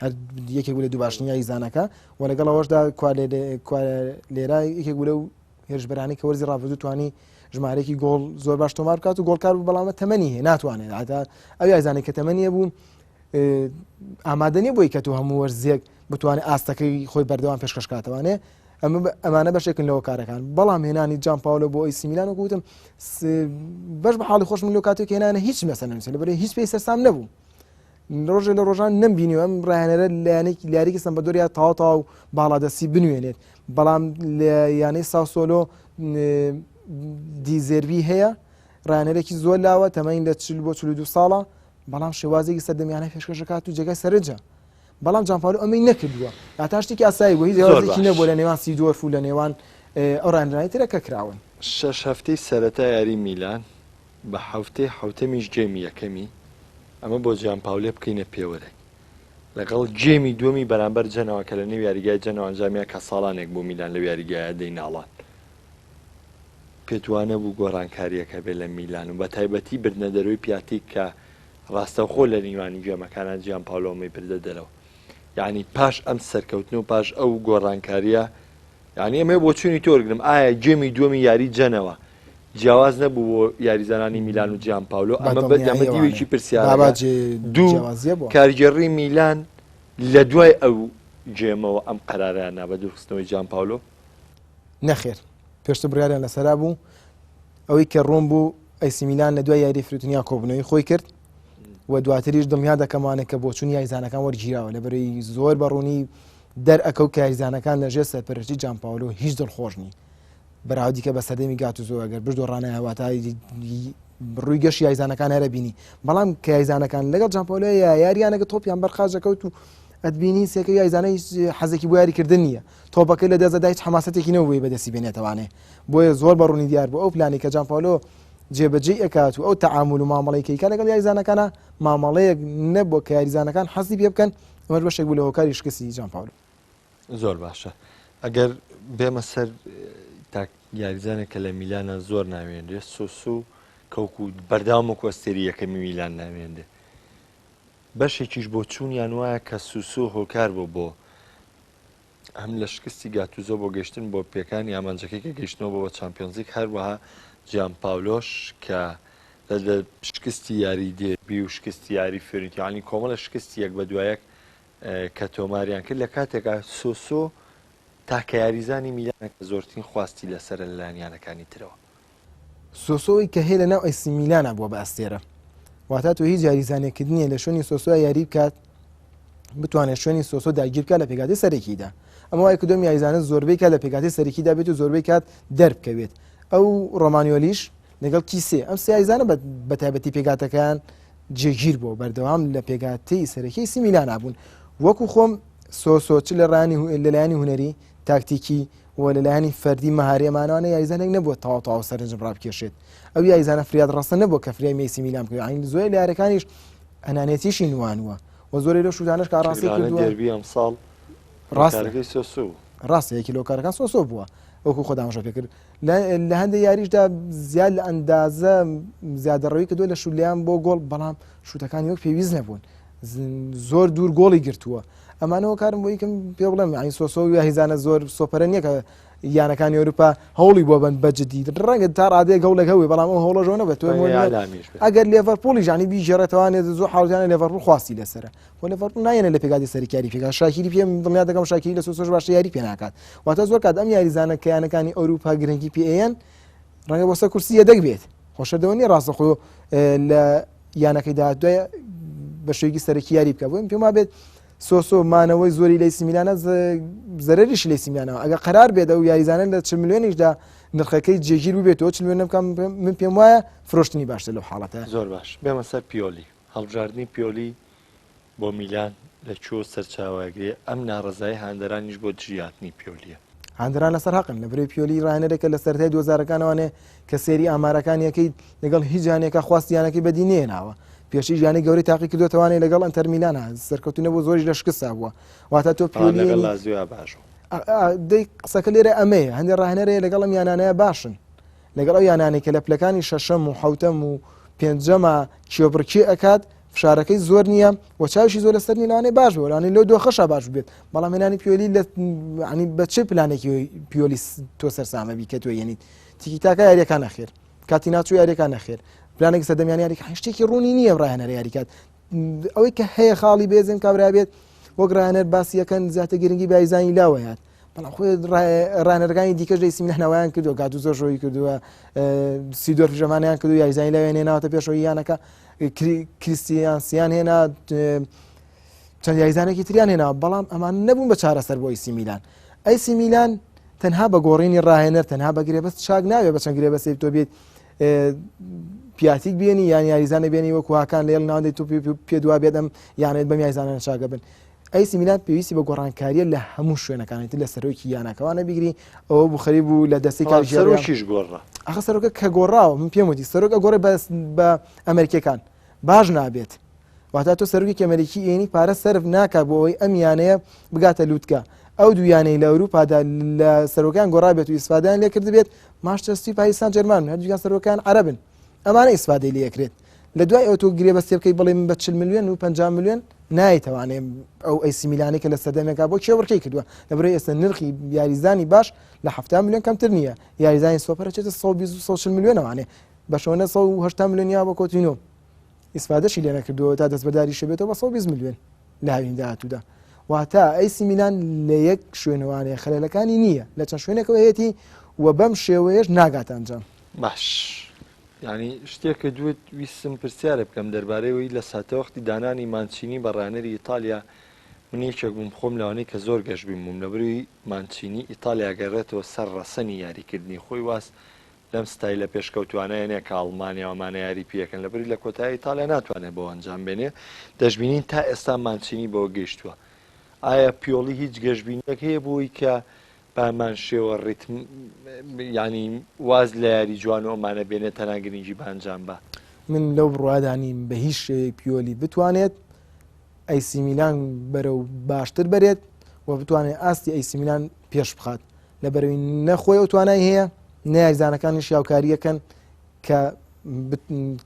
هەر یەکێک بوو لە دوو باشنیایی زانەکە و لەگەڵ ئەوەشدا لێرە یەکێک بوو لەو هێرشبەرانی کە وەرزی ڕابردوو توانی ژمارەیەکی گۆڵ زۆر باش تۆمار بکات و گۆڵکار بوو بەڵامە تەمەنی هەیە ناتوانێت هەتا ئەو یازانێک کە تەمەنیە بوو ئامادە نییە بۆی کە تو هەموو وەرزێک بتوانێت ئاستەکەی خۆی بەردەوام پێشکەشکاتەوانێ ئەمانە بەشێکن لەوە کارەکان بەڵام هێنانی جان پاولۆ بۆ ئەیسی میلان وگوتم بەش بە حاڵی خۆشم لەو کاتێک هێنانە هیچ مەسە نەنووسێت لەبەرەوەی هیچ پێی سەرسام نەبوو ڕۆژێ لە ڕۆژان نەمبینیوە ئەم ڕاهێنەرە لایەنێکی لیاریکی سەمبەدۆریا تاو باڵادەستی بنوێنێت بەڵام لە یانەی ساوسۆلۆ دیزێروی هەیە ڕاهێنەرێکی زۆر لاوە تەمەین لە 40 بۆ 42 ساڵە بەڵام شێوازێکی سەردەمیانەی پێشکەشەکات و جێگای سەرنجە بەڵام جان پاولۆ ئەمەی نەکردووە تا شتێکی ئاسایی بوو هیچ هێوازێکی نەبووە لە نێوان سیدۆرف و لە نێوان ئەو ڕاهێنەرانی ترە کە کراون 6 هەفتەی سەرەتا یاری میلان بە هەفتەی حوتەمیش جێمی یەکەمی ئەمە بۆ جان پاولێ بکەینە پێوەرێک لەگەڵ جێمی دووەمی بەرامبەر جەنەوە کە لە نێو یاریگای جەنەوە ئەنجامیا کە ساڵانێک بۆ میلان لە یاریگایە دەیناڵان پێتوانە بوو گۆڕانکاریەکە بێت لە میلان و بە تایبەتی بردنە دەروی پیاتی کە ڕاستەوخۆ لە نیوانی گوێمەکانان جیان پاولۆمی بردە دەرەوە یعنی پاش ئەم سەرکەوتن و پاش ئەو گۆڕانکاریە یعنی ئەمە بۆ چوونی تۆرگرم ئایا جێمی دووەمی یاری جەنەوە جیاواز نەبوو بۆ یاریزانانی میلان و جیان پاولۆ ئەمە دیوێکی پرسیارە دوو کارگەڕی میلان لە دوای ئەو جێمەوە ئەم قەرارەیان بە دوورخستنەوەی جیان پاولۆ نەخێر پێشتر بڕیاریان لەسەرا بوو ئەوەی کە ڕۆم بوو ئەیسی میلان لە دوای یاری فرۆتنیا کۆبنەوەی خۆی کرد و دواتریش دڵنیا دەکەمانە کە بۆ چوون یاریزانەکان وەرگیراوە لەبەرەوەی زۆر بەڕوونی دەرئەکەوت کە یاریزانەکان لەژێر سەرپەرشتی جان پاولۆ هیچ دڵخۆش نی بەراودی کە بە سەردەمی گاتوزۆ ئەگەر بردۆڕانە هەواتای ڕووی گەشت یاریزانەکان هەرە بینی بەڵام کە یاریزانەکان لەگەڵ جان پاولۆ یاریانەکە تۆپیان بەرخاش دەکەوت و ئەتبینی سێکە یاریزانەی حەزێکی بۆ یاریکردن نییە تۆپەکەی لە دەزەدا هیچ حەماسەتێکی نەبووی بەدەستی بێنێتەوانێ بۆیە زۆر بەڕوونی دیار بوو ئەو پلانی کە جان پاولۆ جێبەجێی ئەکات و ئەو تەعامل و مامەڵەی کەیکا لەگەڵ یاریزانەکانە مامەڵەیەک نەبووە کە یاریزانەکان حەزی پێ بکەن ئەمەش بەشێک بوو لە هۆکاری شکستی جان پاولۆ زۆر باشە ئەگەر بێمە سەر یاریزانێک کە لە میلانە زۆر ناوێنرێت سۆسو کەوکو بەرداوام و کۆستێری یەکەمی میلان ناوێندێ بەشێکیش بۆ چوونیان وایە کە سوسو هۆکار بوو بۆ هەم لە شکستی گاتوزۆ بۆ گەشتن بۆ پێکانی ئامانجەکەی کە گەشتنەوە بۆ چامپیۆنزیک هەروەها جیان پاولۆش کە لە شکستی یاری دێبی و شکستی یاری فێریتیانی کۆمەڵە شکستی یەک بە دوایەک کە تۆماریان کرد لە کاتێکا سۆسۆ تاکە یاریزانی میلانەکە زۆرترین خواستی لەسەر لەلایەنەکانی ترەوە سۆسۆی کە هەیە لە ناو ئەیسی میلانە بووە بە ئەستێرە واتە تۆ هیچ یاریزانێکرد نییە لە شوێنی سۆسۆ یاری بکات بتوانێت شوێنی سۆسۆ داگیر بکات لە پێکاتی سەرەکیدا ئەمە وای کدۆم یاریزانە زۆربەی کات لە پێکاتی سەرەکیدا بێت و زۆربەی کات دەربکەوێت ئەو ڕۆمانیۆلیش لەگەڵ کیسێ ئەم سێ یاریزانە بە تایبەتی پێکاتەکان جێگیر بوو بەردەوام لە پێکاتی سەرەکی ئەیسی میلان بوون وەکو خۆم سۆسۆ چ لەلایەنی هونەری تاکتیکی و لەلایەنی فەردی مەهارەیەمانانە یاریزانێک نەبووە تەواو سەرنجم ڕابکێشێت ئەو یاریزانە فریاد ڕاستە نەبووە کە فریای ئەیسی میلان بکەوێت عین زۆر لە یاریەکانیش ئەنانێتیشی نوانوە و زۆری لە شودانش کە ڕاستی کردووە دەربی ئەمساڵ ڕاستەیەکی لۆکارەکان سۆسۆ بووە وەکو خۆدامەژە پێ کرد لە هەندێک یاریشدا زیاد لە ئەندازە زیادەڕەوی کردووە لە شولیان بۆ گۆڵ بەڵام شوتەکانی وەک پێویست نەبوون زۆر دوور گۆڵی گرتووە ئەمانەوە کارم بۆ یکم پێ بڵێم ئاین سۆسۆ و یاریزانە زۆر سۆپەرە نییە کە یانەکانی ئەوروپا هەوڵی بۆ بن بەجددی ڕەنگە تا ڕادێک هەوڵێک هەوی بەڵام ئەو هەوڵەژەوە نەبێت ئەگەر لێڤەرپۆڵی ژانی بیژێڕێتەوانێت زۆر حاڵیانە لێڤەرپۆڵ خواستی لەسرە بۆ لێڤەرپۆڵ نایەنە لە پێکاتی سەرکاری پێکات شاکیری پێم دڵنیا دەکەم شاکیری لە سۆسۆش باش یاری پێ ناکات واتە زۆر کات ئەم یاریزانە کە یانەکانی ئەوروپا گرنگی پێیان ڕەنگە بۆ سەر کورسی یەدەک بێت خۆشەدەوە نیە ڕاستەخۆ لە یانەکەیدا دوای بە شێوەیەکی سەرەکی یاری بکە بۆ پێم وابێت سۆسۆ مانەوەی زۆری لە ئەیسی میلانە زەرەریش لە ئەیسی میلانەوە ئەگەر قەرار بێت ئەو یاریزانە لە 40 میلیۆنیشدا نرخەکەی جێگیر بێتەوە 40 میلیۆن بکەم من پێم وایە فرۆشتنی باشتر لەو حاڵەتە زۆر باش بێمە سەر پیۆلی هەڵبژاردننی پیۆلی بۆ میلان لە چۆ سەرچاوەگرێ ئەم ناڕزای هاندەرانیش بۆ جیاتنی پیۆلیە هاندران لەسەر حەقن لە برێ پیۆلی ڕایەنەرێکە لە سەرەتای 2000ەکانەوەنێ کە سێری ئامارەکانیەکەی لەگەڵ هیچ جانێکە خواستیانەکەی بەدی نێناوە پێشی ژیانی گەوری تاقی کردوێتەوانێ لەگەڵ ئەنتەر میلانە سەرکەوتنە بۆ زۆریش لە شکستا بووە واتە تۆ پیۆلی لازویا باش دەی قسەکە لێرە ئەمەیە هەندێک ڕاهێنەرەیە لەگەڵ ئەم یانانەیە باشن لەگەڵ ئەو یانانی کە لە پلەکانی شەشەم و حوتەم و پێنجەمە کێبڕکی ئەکات فشارەکەی زۆر نییە و چاوشی زۆر لەسەر نیلانێ باش بۆلانی لەو دۆخەشە باش بێت بەڵام هێنانی پیۆلی ینی بە چه پلانێکی پیۆلی تۆ سەرسامە بی کە تۆ یەنیت تیکی تاکە یاریەکان نەخێر کاتی ناچوو یاریەکان نەخێر پلانێک سەردەمیانی یاریکە شتێکی ڕوونی نییە ڕاهێنەر یاریکات ئەوەی کە هەیە خاڵی بێزم کابرا بێت وەک ڕاهێنەر باسیەکەن زیاتر گرنگی بایزانی لاوەیات بەڵام خۆی ڕانەرگانی دیکەش دەیسی نەوایان کردو گاتو زۆر ڕۆی کردووە سیدۆر ژەمانیان کردو یاریزانی لەوێنێناوەتە پێشەوەی یانەکە کریستیانسیان هێنا چەند یاریزانێکی تریان هێنا بەڵام ئەمان نەبوون بە چارەسەر بۆ ئیسی میلان ئەیسی میلان تەنها بە گۆڕینی ڕاهێنەر تەنها بە گرێبەست چاک ناوێت بە چەند گرێبەستی تۆ بێت پیاتیک بێنی یان یاریزانە بێنی وەکوواکان لێڵ ناوەندی تو پێ دووا بێت ئەم یانێت بەم یاریزانە چاکە بن ئەیسی میلان پێویستی بە گۆڕانکاریە لە هەموو شوێنەکانێت لە سەرۆکی یانەکەوانە بیگری ئەوە بخەری بوو لە دەستی سەرۆکیش گۆڕا ئەخە سەرۆکە کە گۆڕاوە من پێم وتی سەرۆکە گۆڕێ بە ئەمریکەکان باش نابێت واتە تۆ سەرۆکی ئەمریکی ئێنی پارە سەرف ناکە بۆ ئەوەی ئەم یانەیە بگاتە لووتکە ئەو دویانەی لە ئەوروپادا لە سەرۆکیان گۆڕا بێت و ئیسفادەیان لێ کرد بێت ماشتەستی پاکستان جەرمان هەردوویان سەرۆکیان عەرەبن ئەمانە ئیسفادەی لێکرێت لە دوای ئەو تۆ گرێبەستی بکەی بڵێ من بە 40 میلیۆن و 50 میلیۆن نایتوانێت ئەو ئەیسی میلانی کە لە سەردەمێکا بۆ کێوەڕکەی کردووە لەبەرەوەی ئێستا نرخی یاریزانی باش لە 70 میلیۆن کەمتر نییە یاریزانی سۆپەرە چێتە 120 میلیۆنەوانێ بە شۆنە 180 میلیۆنیا بۆ کۆتینۆ ئیسفادەشی لێ نەکردووە تا دەستبەرداری شەبێتەوە بە 120 میلیۆن لە هاوین داهاتوودا واتە ئەیسی میلان لە یەک شوێنەوانەیە خەلەلەکانی نییە لە چەند شوێنێکەوە هەیەی و بەم شێوەیەش ناگاتە ئەنجام باش ینی شتێک کە دوێت ویستم پرسیارە بکەم دەربارەیەوەی لە ساتەوەختی دانانی مانچینی بە ڕانەری ئیتالیا من یەکێک بووم خۆم لەوانەی کە زۆر گەشتبووم بووم لەبەروی مانچینی ئیتالیا گەڕێتەوە سەر ڕەسەنی یاریکردنی خۆی واست لەم ستای لە پێشکەوتوانەیەنێک کە ئەڵمانیاوەمانە یاری پێکەن لەبەری لە کۆتایی ئیتالیا ناتوانێت بۆ ئەنجام بێنێ دەشبینین تا ئێستا مانچینی بۆ گەیشتووە ئایا پیۆڵی هیچ گەشتبینیەک هەیە بۆی کە بامان شێوە ڕیتم ینی واز لە یاری جوان و ئەمانە بێنێت تەنها گرنگی بانجام بە من لەو بڕوادانیم بە هیچ شێوەیەک پیۆلی بتوانێت ئەیسی میلان بەرەو باشتر بەرێت و بتوانێت ئاستی ئەیسی میلان پێش بخات لەبەرەوەی نەخۆی ئەو توانای هەیە نەیەکزانەکانیش یاوکاریەکەن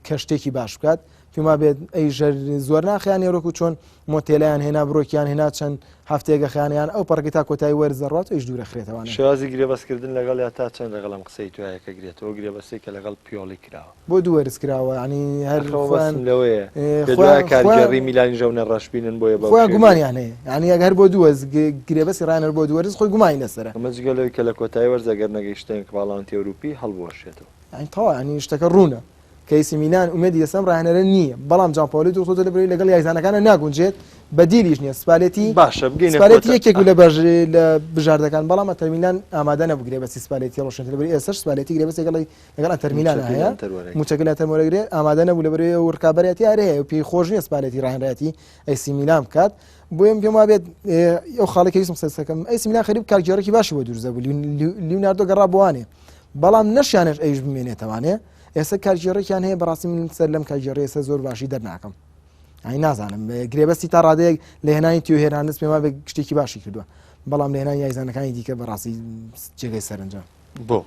کە شتێکی باش بکات پێما بێت ئەی ژەر زۆر ناخیان ێرۆک و چۆن مۆتێلایان هێنا بڕۆکیان هێنا چەند هەفتێگە خیانیان ئەو پەڕگی تا کۆتایی وەرزەڕات ئەیش دوورە خرێتەوە شێوازی گرێبەستکردن لەگەڵ یا تا چەند لەگەڵم قسەی توایە کە گرێتەوە گرێبەسەی کە لەگەڵ پیۆڵی کراوە بۆ دوو وەرز کراوە ینی هەر لەوەیە کارگەڕی میلانی ژەونە ڕەشبینن بۆیە خۆیان گومانیان هەیە ینی ئەگەر بۆ دووەز گرێبەسی ڕانەر بۆ دووەرز خۆی گومانی لەسەرە ئەمە جگەلەوەی کە لە کۆتایی وەرزەگەر نەگەیشتن کە باڵاوانتی ئەوروپی هەڵبوەشێتەوە ینی تەواو ینی شتەکە ڕوونە کەیسی میلان ئومێدی لەسەم ڕاهێنەرە نییە بەڵام جانپۆلی دوخۆ لەبەری لەگەڵ یاریزانەکانە ناگونجێت بەدیلیش نییە سپالێتی باشە سپالێتی یەکێک لە بژاردەکان بەڵام ئەتەرمیلان ئامادە نەبوو گرێبەسی سپالێتی ڕۆشن لەبەری ئێستش سپالێتی گرێبەسی لەگەڵ ئەتەرمیلان هەیە موچەکە لە تەرمۆرەگرێ ئامادە نەبوو لەبەری ئەو ڕکابەتی هەیە و پێی خۆش نییە سپالێتی ڕاهێنەتی ئەیسی میلان بکات بۆیم پێم وابێت ئەو خاڵێکی ویستم سەرسەکەم ئەیسی میلان خەریب کارگێڕێکی باشی بۆ دروست بوو لیوناردۆ گەڕا بوانێ بەڵام نەشیانش ئەیش بمێنێتەوانێ ئێستا کارگێڕێکیان هەیە بەڕاستی من سەر لەم کارگێڕێ ئێستا زۆر باشی دەرناکەم ئەی نازانم گرێبەستی تا ڕادەیەک لە هێنانی تیۆهێرانست پێما بێ شتێکی باشی کردووە بەڵام لە هێنانی یاریزانەکانی دیکە بەڕاستی جێگەی سەرنجام بۆ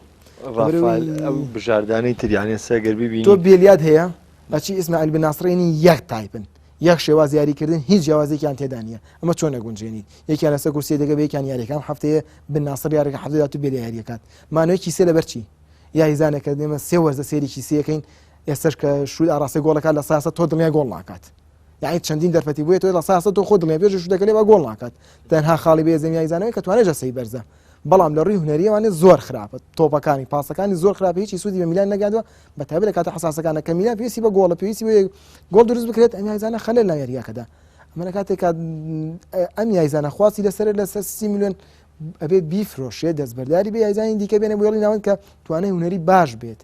ئەو بژاردانەی تریانێ سەگەر ببینی تۆ بێلیات هەیە بەچی ئیسماعیل بن ناسڕێنی یەک تایپن یەک شێواز یاریکردن هیچ جیاوازێکیان تێدا نیە ئەمە چۆن نەگونجێنیت یەکیان لەسەر کورسی دەگە بەیەکیان یاریەکان هەفتەیە بن ناسڕ یاریەکە هەفتەدا تو بێلی یاریەکات مانەوەی کیسێ لەبەرچی یاریزانێکە دێمە سێ وەرزە سێریکی سیەکەین ئێستش کە شوود ئاڕاستی گۆڵەکە لە ساسە تۆ دڵنیا گۆڵ ناکات یعنی چەندین دەرفەتی بووە تۆ لە ساسە تۆ خۆ دڵنیا پێش شوودەکە لێ بە گۆڵ ناکات تەنها خاڵی بێزەم یاریزانەوەی کە توانێت جەسەی بەرزە بەڵام لە ڕووی هونەریەوانێت زۆر خراپە تۆپەکانی پاسەکانی زۆر خراپە هیچی سوودی بە میلان نەگاتوە بەتابێت لە کاتە حساسەکانە کە میلان پێویستی بە گۆڵە پێویستی گۆڵ دروست بکرێت ئەم یاریزانە خەلەل لە یاریەکەدا ئەمە لە کاتێکا ئەم یاریزانە خواستی لەسەر 30 میلیۆن ئەبێت بیفرۆشێت دەستبەرداری بێ یاریزانی دیکە بێنە بۆ ناوەند کە توانای هونەری باش بێت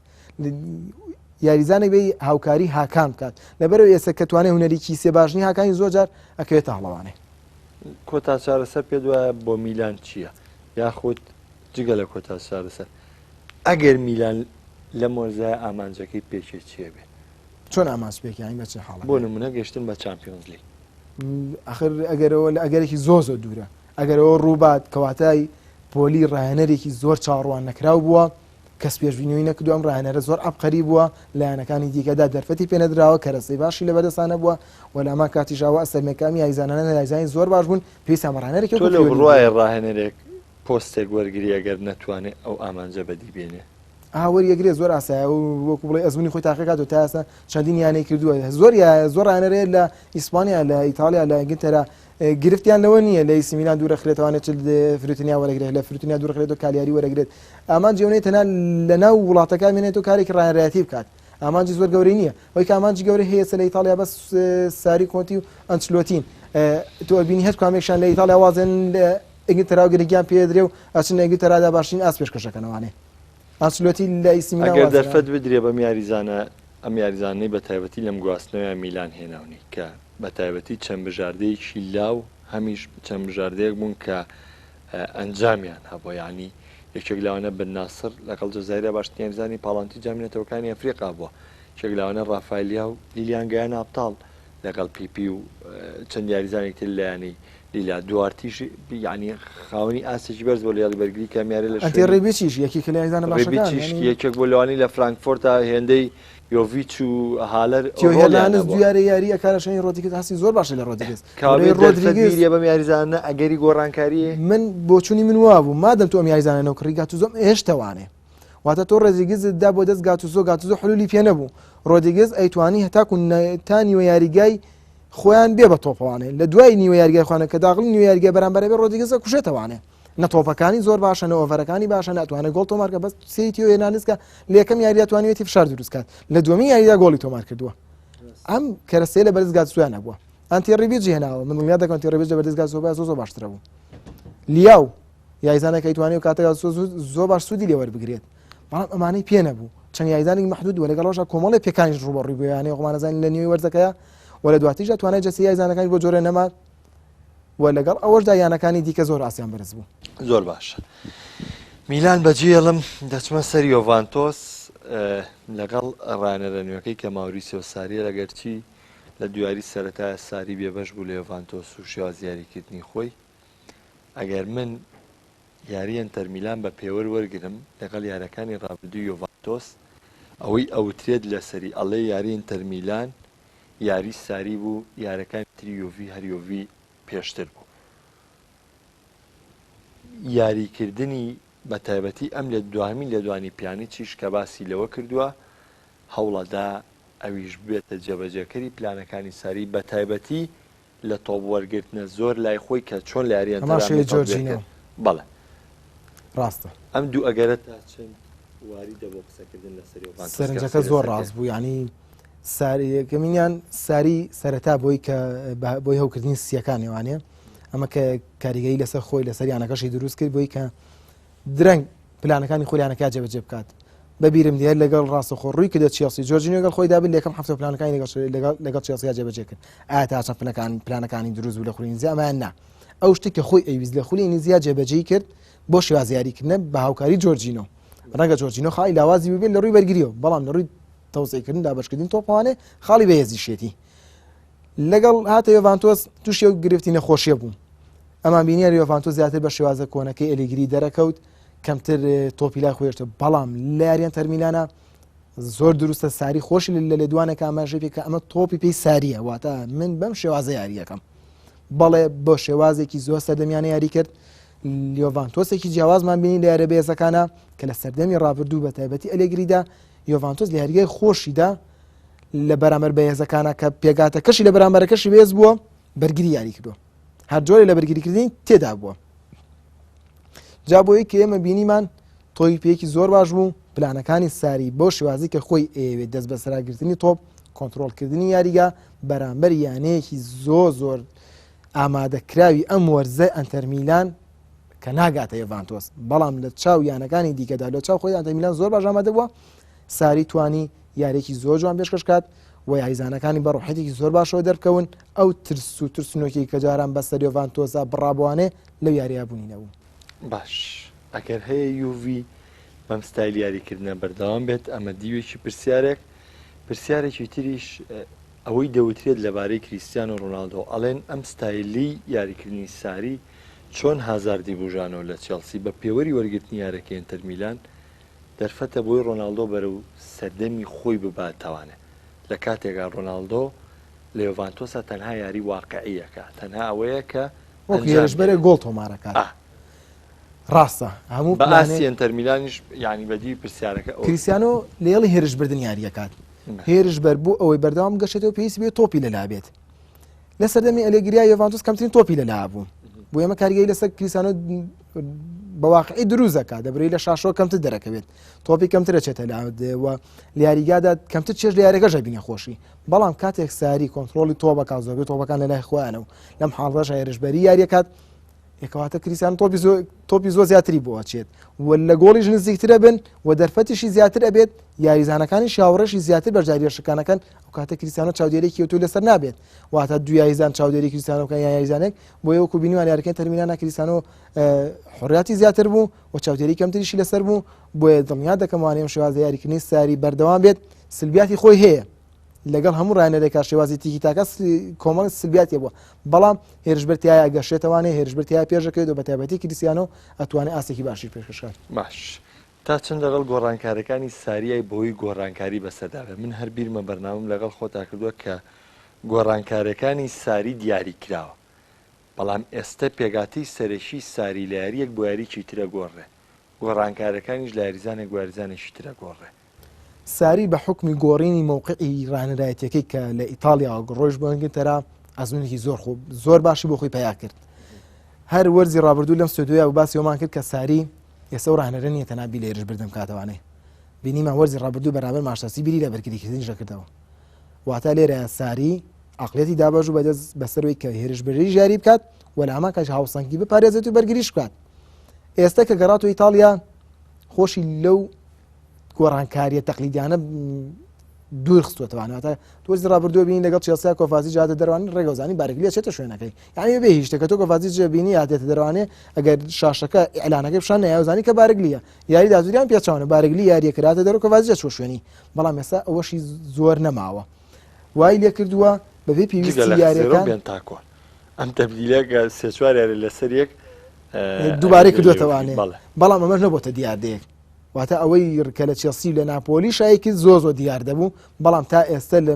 یاریزانێک بێ هاوکاری هاکان بکات لەبەرەوە ئێستا کە توانای هونەریکی سێ باشنی هاکانی زۆر جار ئەکەوێتە هەڵەوانێ کۆتا چارەسەر پێ دوایە بۆ میلان چییە یاخود جگە لە کۆتا چارەسەر ئەگەر میلان لە مۆرزای ئامانجەکەی پێچێ چێ بێت چۆن ئامانج پێکیانی بەچ حاڵە بۆ نمونە گەشتن بە چامپیۆنز لیگ ئاخر ئەگەرەوە لە ئەگەرێکی زۆر دوورە ئەگەرەوە ڕووبات کەواتای پۆلی ڕاهێنەرێکی زۆر چاڕوان نەکراو بووە کەس پێشبینیوی نەکردو ئەم ڕاهێنەرە زۆر عەبقەری بووە لایەنەکانی دیکەدا دەرفەتی پێ نەدراوە کەرەسەی باشی لە بەدەستانە بووە و لە ئەما کاتیشاوە ئەسەرمەکانی یاریزانانە یاریزانی زۆر باش بوون پێویستە ئەمەڕانەرێکی تۆ لە ڕواایە ڕاهێنەرێک پۆستێک وەرگری ئەگەر نەتوانێت ئەو ئامانجە بەدی بێنێ ئاوەریەگرێت زۆر ئاسایە و وەکو بڵێ ئەزمونی خۆی تاقیقات و تا ئێستا چەندین یانەی کردووە زۆر ڕاهێنەرێت لە ئیسپانیا لە ئیتالیا لە ئینگلتەرا گرفتیان لەوە نییە لە ئیسی میلان دوورەخرێتوانێت فرتونیا وەرەگرێت لە فرتونیا دوورەخرێت و کالیاری وەرەگرێت ئامان جێونێت تەنها لە ناو وڵاتەکان بێنێت و کارێکی ڕاهێنەرایەتی بکات ئامانجی زۆر گەورەی نییە ئەوەی کە ئامانجی گەورەی هەیە لە ئیتالیا بەس ساری کۆنتی و ئەنچلۆتین تۆ بینی هەر کامێکشان لە ئیتالیا وازن ئینگلتەرا و گرنگیان پێدرێ و ئەچن لە ئینگلتەرادا باشترین ئاس پێشکەشەکەنەوەوانێ ئەنچلۆتی لە ئیسی میلان ئەگەر دەرفەت بدرێ بەم یاریزانە ئەم یاریزانەی بە تایبەتی لەم گواستنەوەی میلان هێناونی کە بە تایبەتی چەند بژاردەیەکی لاو هەمیش چەند بژاردەیەک بوون کە ئەنجامیان هەبوو ینی یەکێک لاوانە بناسر لەگەڵ جەزایرە باشترین یاریزانی پاڵانتی جامێنێتەوەکانی ئەفریقا بووە یەکێک لاوانە ڕافایلیا و لیلیان گەیانە ئەبتاڵ لەگەڵ پیپی و چەند یاریزانێک تر لایەنەی لیلا دوارتیش ینی خاوەنی ئاسێکی بەرز بۆ لە یاڵیبەرگری کامیارە لە ئەنتی ڕێبیچیش یەکی کە لە یاریزانە باشەکان یەکێک بۆ لەوانی لە فرانکفۆرتا هێندەی یۆڤیچ و هالەر هێلانس دویارە یاری ئەکارەشەی ڕۆدریگز هاسی زۆر باشە لە ڕۆدریگز ڕۆدریگز بەم یاریزانە ئەگەری گۆڕانکاریە من بۆچوونی من وا بوو مادەم تۆ ئەم یاریزانەوە کڕی گاتوزۆم هێشتەوانێ واتە تۆ ڕۆدریگزدا بۆ دەست گاتوزۆ حلولی پێ نەبوو ڕۆدریگز ئەیتوانی هەتاکو تا نیوە یاریگای خۆیان بێ بە تۆپەوانێ لە دوای نیوە یاریگای خوانە کە داخل نیوە یاریگای بەرامبەر بێ ڕۆدریگزە کوشێتەوانێ نە تۆپەکانی زۆر باشە نە ئۆڤەرەکانی باشە ناتوانێت گۆڵ تۆمارکە بەس سێتی و هێنانسکە لە یەکەم یاریدا توانێتی فشار دروستکات لە دووەمی یاریدا گۆڵی تۆمار کردووە ئەم کەرەسەی لە بەرز گاتسویان هەبووە ئەنتی ڕێبیجی هێناوە من دڵنیا دەکەم ئەنتی ڕێبیج لە بەرز گاتسۆ زۆر باشترە بوو لیاو یاریزانەکەی توانێت و کاتێک زۆر باش سوودی لێ وەربگرێت بەڵام ئەمانەی پێ نەبوو چەند یاریزانێکی محدود و لەگەڵەوەشە کۆمەڵی پێکانیش ڕوبەڕووی بوو یانەی خۆمانەزانین لە نیوەی وەرزەکەیە وە لە دواتیژە توانێت جەسی یاریزانەکانی بۆ جۆرە نەمات و لەگەڵ ئەوەشدا یانەکانی دیکە زۆر ئاسیان بەرز بوو زۆر باشە میلان بەجێڵم دەچمە سەر یۆڤانتۆس لەگەڵ ڕانەرە نوێەکەی کە ماوریسیۆ ساریە لەگەرچی لە دویاری سەرەتایە ساری بێبەش بوو لە یۆڤانتۆس و شێواز یاریکردنی خۆی ئەگەر من یاری ئەنتەر میلان بە پێوە وەرگرم لەگەڵ یارەکانی ڕابردووی یۆڤانتۆس ئەوەی ئەوترێت لەسەری ئەڵێ یاری ئەنتەر میلان یاری ساری بوو یارەکانی تری یۆڤی هەر یۆڤی پێشتر بوو یاریکردنی بە تایبەتی ئەم لە دوامین لە دوانی پیانی چیش کە باسی لەوە کردووە هەوڵەدا ئەویش بێتە جێبەجێکەری پلانەکانی ساری بە تایبەتی لە تۆپ وەرگرتنە زۆر لای خۆی کە چۆن لە یاریان بەڵێ ڕاستە ئەم دوو ئەگەرە تا چەند واری دەبۆ قسەکردن لەسەر سەرنجەکە زۆر ڕاست بوو ینی ساریەکەمینیان ساری سەرەتا بۆی کە بۆی هەوکردنی سیەکان ێوانێ ئەمە کە کاریگەری لەسەر خۆی لە سەریانەکەشی دروست کرد بۆی کە درەنگ پلانەکانی خۆیانەکە جێبەجێ بکات بەبیرم دیێر لەگەڵ ڕاستەخۆ ڕووی کردە چیاسی جۆرجینیۆ لەگەڵ خۆی دابن لەکەم هەفتە پلانەکانی لەگەڵ چیاسیا جێبەجێ کرد ئایا تا چەند پلانەکانی دروست بوو لە خولی نزیە ئەمان نا ئەو شتێک کە خۆی ئەویست لە خولی نزیە جێبەجێ کرد بۆ شێوازیاریکردنە بە هاوکاری جۆرجینۆ ڕەنگە جۆرجینۆ خاڵی لاوازی ببێت لە ڕووی بەرگریەوە بەڵام لە ڕووی تەوسعکردن دابەشکردن تۆپەوانێ خاڵی بەهێزی شێتی لەگەڵ هاتە یۆڤانتۆس تووشی و گرفتی نەخۆشیە بوو ئەمان بینیە یۆڤانتۆس زیاتر بە شێوازە کۆنەکەی ئەلیگری دەرەکەوت کەمتر تۆپی لای خۆیشتە بەڵام لە یاریان تەرمیلانە زۆر دروستە ساری خۆشی لە دوانێک ئاماژەی پێ کە ئەمە تۆپی پێی ساریە واتە من بەم شێوازە یاریەکەم بەڵێ بۆ شێوازێکی زۆر سەردەمیانە یاری کرد یۆڤانتۆسێکی جیاوازمان بینی لە یارە بێزەکانە کە لە سەردەمی ڕابردوو بە تایبەتی ئەلێگریدا یۆڤانتۆس لە یاریگای خۆشیدا لە بەرامبەر بەهێزەکانە کە پێگاتەکەشی لە بەرامبەرەکەشی بێز بووە بەرگری یاری کردووە هەر جۆرێ لە بەرگریکردنی تێدا بووە جا بۆیە کە ئێمە بینیمان تۆی پێیەکی زۆر باش بوو پلانەکانی ساری بۆ شێوازی کە خۆی ئێوێت دەست بە سەراگرتنی تۆپ کۆنتڕۆڵکردنی یاریگا بەرامبەر یانەیەکی زۆر ئامادەکراوی ئەم وەرزە ئەنتەر میلان کە ناگاتە یۆڤانتۆس بەڵام لە چاو یانەکانی دیکەدا لە چاو خۆی ئەنتەر میلان زۆر باش ئامادە بووە ساری توانی یارێکی زۆر جوان پێشکەشکات و یاریزانەکانی بە ڕوحەتێکی زۆر باشەوە دەرکەون ئەو ترس و ترسنۆکی کە جاران بەسەر یۆڤانتۆسا بڕابوانێ لەو یاریە بوونینەوە باش ئەگەر هەیە یوڤی بەم ستایل یاریکردنە بەردەوام بێت ئەمە دیوێکی پرسیارێکی تریش ئەوەی دەوترێت لەبارەی کریستیانۆ ڕۆناڵدۆ ئەڵێن ئەم ستایلی یاریکردنی ساری چۆن هازاردی بژانەوە لە چێلسی بە پێوەری وەرگرتنی یارەکەی ئەنتەر میلان دەرفەتە بۆی ڕۆناڵدۆ بەرەو سەردەمی خۆی بباتەوانێ لە کاتێکا ڕۆناڵدۆ لە یۆڤانتۆسە تەنها یاری واقعیەکە تەنها ئەوەیە کە هێرشبەرێ گۆڵ تۆمارەکات ڕاستە هەموو بە ئاسی ئەنتەرمیلانیش ینی بەدی پرسیارەکە کریسیانۆ لێڵی هێرشبردن یاریەکات هێرشبەر بوو ئەوەی بەردەوام گەشتەوە پێویست بێت تۆپی لەلا بێت لە سەردەمی ئەلێگریا یۆڤانتۆس کەمترین تۆپی لەلا بوو بۆ ئێمە کاریگەری لەسەر کریسیانۆ بەواقعی دروزەکە دەبرێت لە شاشەوە کەمتر دەرەکەوێت تۆپی کەمترە چێتە لاوە لە یاریگادا کەمتر چێژ لە یاریەکەش بینە خۆشی بەڵام کاتێک ساری کۆنتترۆلی تۆ بەکە زۆربەی تۆپەکان لە لای خۆیانەوە لەم حاڵەش هێرشبەری یاریەکات یەکەواتە کریسیان تۆپی زۆر زیاتری بۆ چێت و لە گۆڵیش نزیکترە بن و دەرفەتیشی زیاتر ئەبێت یاریزانەکانی شاوڕەشی زیاتر بەرجاریێشەکانەکەن ئەو کاتە کریسیانۆ چاودێرێکی تو لەسەر نابێت واتە دو یاریزان چاودێری کریسیانۆکە یاریزانێک بۆ یەوەکو بینیوان یاریەکەی تەرمینانە کریسیانۆ حڕیاتی زیاتر بوو و چاودێری کەمتریشی لەسەر بوو بۆیە دڵنیا دەکەموانێم شێوازە یاریکردنی ساری بەردەوام بێت سلبیاتی خۆی هەیە لەگەڵ هەموو ڕایەنەرێکا شێوازی تیکی تاکە کۆمەڵ سلبیاتی بووە بەڵام هێرشبەرتیایە گەشێتەوانێ هێرشبەرتیای پێشەکەیت و بە تایبەتی کریسیانۆ ئەتوانێت ئاسێکی باشی پێشکەشات باش تا چەند لەگەڵ گۆڕانکارەکانی ساریای بۆی گۆڕانکاری بەسەرداوێت من هەر بیرمە بەرنامەم لەگەڵ خۆتا کردووە کە گۆڕانکارەکانی ساری دیاری کراوە بەڵام ئێستا پێگاتەی سەرەکی ساری لە یاریەک بۆ یاریی ترە گۆڕێ گۆڕانکارەکانیش لە یاریزانێک بۆ یاریزانێکی ترە گۆڕێ ساری بە حکمی گۆڕینی مووقعی ڕانەدایەتەکەی کە لە ئیتالیا ڕۆژ بۆنگتەرا ئەزمونێکی زۆر باشی بۆ خۆی پیا کرد هەر وەرزی ڕابردوو لەم ستۆدیۆیا و باسی ئەومان کرد کە ساری ئێستا ڕاهێنەرە نیە تەنها بی لە هێرشبردن کاتەوانێ بینیمان وەرزی ڕابردوو بەرامبەر ماشتاسی بیری لە بەرگریکردنیش دەکردەوە واتە لێرە ساری عقلێتی دابەژ و بەدەست بەسەرەوەی کە هێرشبەری ژاری بکات و لە ئەما کەش هاوسەنگی بپارێزێت و بەرگریش بکات ئێستا کە گەڕات و ئیتالیا خۆشی لەو گۆڕانکاریە تەقلیدیانە دوور خستوەتەوانێتە تۆزی ڕابردووە بینی لەگەڵ چێلسیا کۆفازی جاتە دەروانی ڕێگەوزانی بارگلیە چێتە شوێنەکەی یعنی بێ هیچ شتێکە تۆ کۆفازی جێبینی یادێتە دەروانێ ئەگەر شاشەکە ئەلانەکەی پیشان نایوزانی کە بارگلیە یاری دازوریان پێچوانە بارگلی یاریە کراوەتە دەرەوە کۆفازی چۆ شوێنی بەڵام ئێستا ئەوەشی زۆر نەماوە وای لێ کردووە بەبێ پێویستی یاریەکان تاکۆ ئەم تەبدیلەکە سێ چوار یاری لەسەر یەک دووبارەی کردوێتەوانێ بەڵام ئەمەش نەبووتە دیاردەیەک واتە ئەوەی کە لە چێلسی لە ناپۆلی شایەکی زۆر دیار دەبوو بەڵام تا ئێستا لە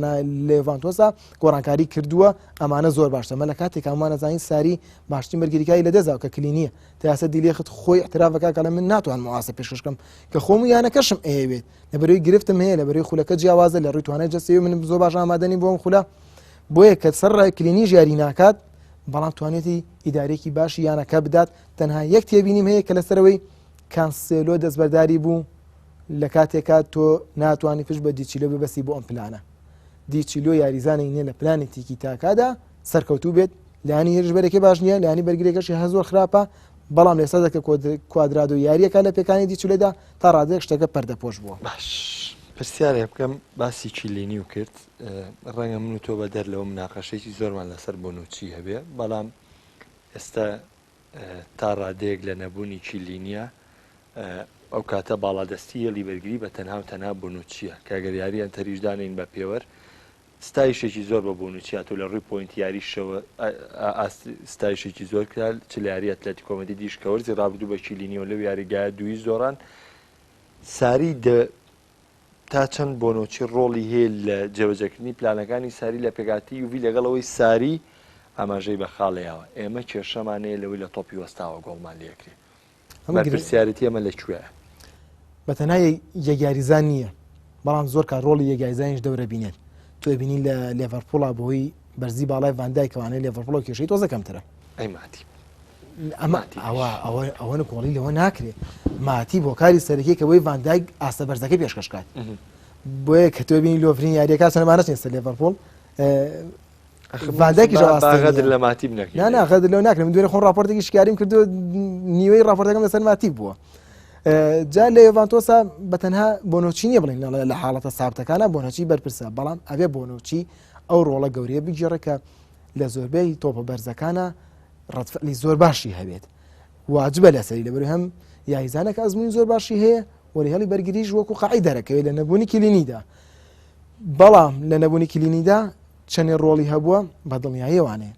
لێڤانتۆسا گۆڕانکاری کردووە ئەمانە زۆر باشتە مە لە کاتێک ئەمانەزانین ساری باشترین بەرگریکایی لە دەزاو کە کلینیە تا ئێستا دیلێخت خۆی احترافەکە کە لە من ناتوان مواسە پێشکەشکەم کە خۆم و یانەکەشم ئەوێت لەبەرەوەی گرفتم هەیە لەبەرەوەی خولەکە جیاوازە لە ڕووی توانای جەستەوە من زۆر باش ئامادەنی بۆم خولە بۆیە کە سەر کلینی ژیاری ناکات بەڵام توانێتی ئیدارێکی باشی یانەکە بدات تەنها یەک تێبینیم هەیە کە لەسەرەوەی کانسێلۆ دەستبەرداری بوو لە کاتێکا تۆ ناتوانانی پشت بە دیچیلۆ ببەسی بۆ ئەم پلانە دیچیلۆ یاریزانێک نیە لە پلانی تیکی تاکادا سەرکەوتوو بێت لانی هێرشبەرێکی باش نییە لانی بەرگریەکەشی هە زۆر خراپە بەڵام لێستا دەکە کوادرادۆ یاریەکە لە پێکانی دیچولێدا تا ڕادێک شتەکە پەردەپۆش بووە باش پرسیارێ بکەم باسی چیلینی و کرد ڕەنگە من و تۆ بە دەر لەوە مناقەشێکی زۆرمان لەسەر بۆنوچی هەبێ بەڵام ئێستا تا ڕادەیەک لە نەبوونی چیلینیە ئەو کاتە باڵادەستی هێڵی بەرگری بە تەنها و تەنها بۆنوچیە کاگەر یاریان تەریژدانین بە پێوەەر ستایشێکی زۆر بە بۆنوچیات و لە ڕووی پۆینت یاریشەوە ستایشێکی زۆر کرد چ لە یاری ئەتلەتی کۆمەدی دیشکەوەرزی ڕابردوو بە چیلینی و لەو یاریگایە دوی زۆران ساری تا چەند بۆنۆچی ڕۆڵی هەیە لە جێبەجێکردنی پلانەکانی ساری لە پێگاتی یوڤی لەگەڵەوەی ساری ئاماژەی بە خاڵەیەوە ئێمە کێشەمانەیە لەوەی لە تۆپی وەستاوە گۆڵمان لێکرێ پرسیارەتی ئەمە لەکوێیە بەتەنها یەکیاریزان نییە بەڵام زۆر کار ڕۆڵی یەکیاریزانیش دەورە بینێت تۆ بینی لە لێڤەرپۆڵا بەهۆی بەرزی باڵای ڤاندایکەوانەی لێڤەرپۆڵ کێشەی تۆزە کەمترە ئەی ماتی ئەوە کۆڵی لەوە ناکرێت ماتی بۆ کاری سەرەکیی کە بۆی ڤاندایک ئاستە بەرزەکەی پێشکەشکات بۆیە کە تۆ بینی لۆڤرین یاریەکە چەندمانەچ نیستە لێڤەرپۆڵ ڤاندایکی غەدر لە ماتی بنەکەی غەدر لەوە ناکرێت من دوێنێ خۆم راپۆرتێکی شکاریم کردو نیوەی راپۆرتەکەم لەسەر ماتی بووە جا لە یۆڤانتۆسا بەتەنها بۆنۆچی نییە بڵین لە حاڵەتە سابتەکانە بۆنۆچی بەرپرسە بەڵام ئەبێ بۆنۆچی ئەو ڕۆڵە گەورەیە بگێڕێ کە لە زۆربەی تۆپە بەرزەکانە ڕەتفعلی زۆر باشی هەبێت واجبە لەسەری لەبەر هەم یاریزانێک ئەزموونی زۆر باشی هەیە وەری هەڵی بەرگریش وەکو قاعی دەرەکەوێت لە نەبوونی کلینیدا بەڵام لە نەبوونی کلینیدا چەندێ ڕۆڵی هەبووە بە دڵنیاییوانێ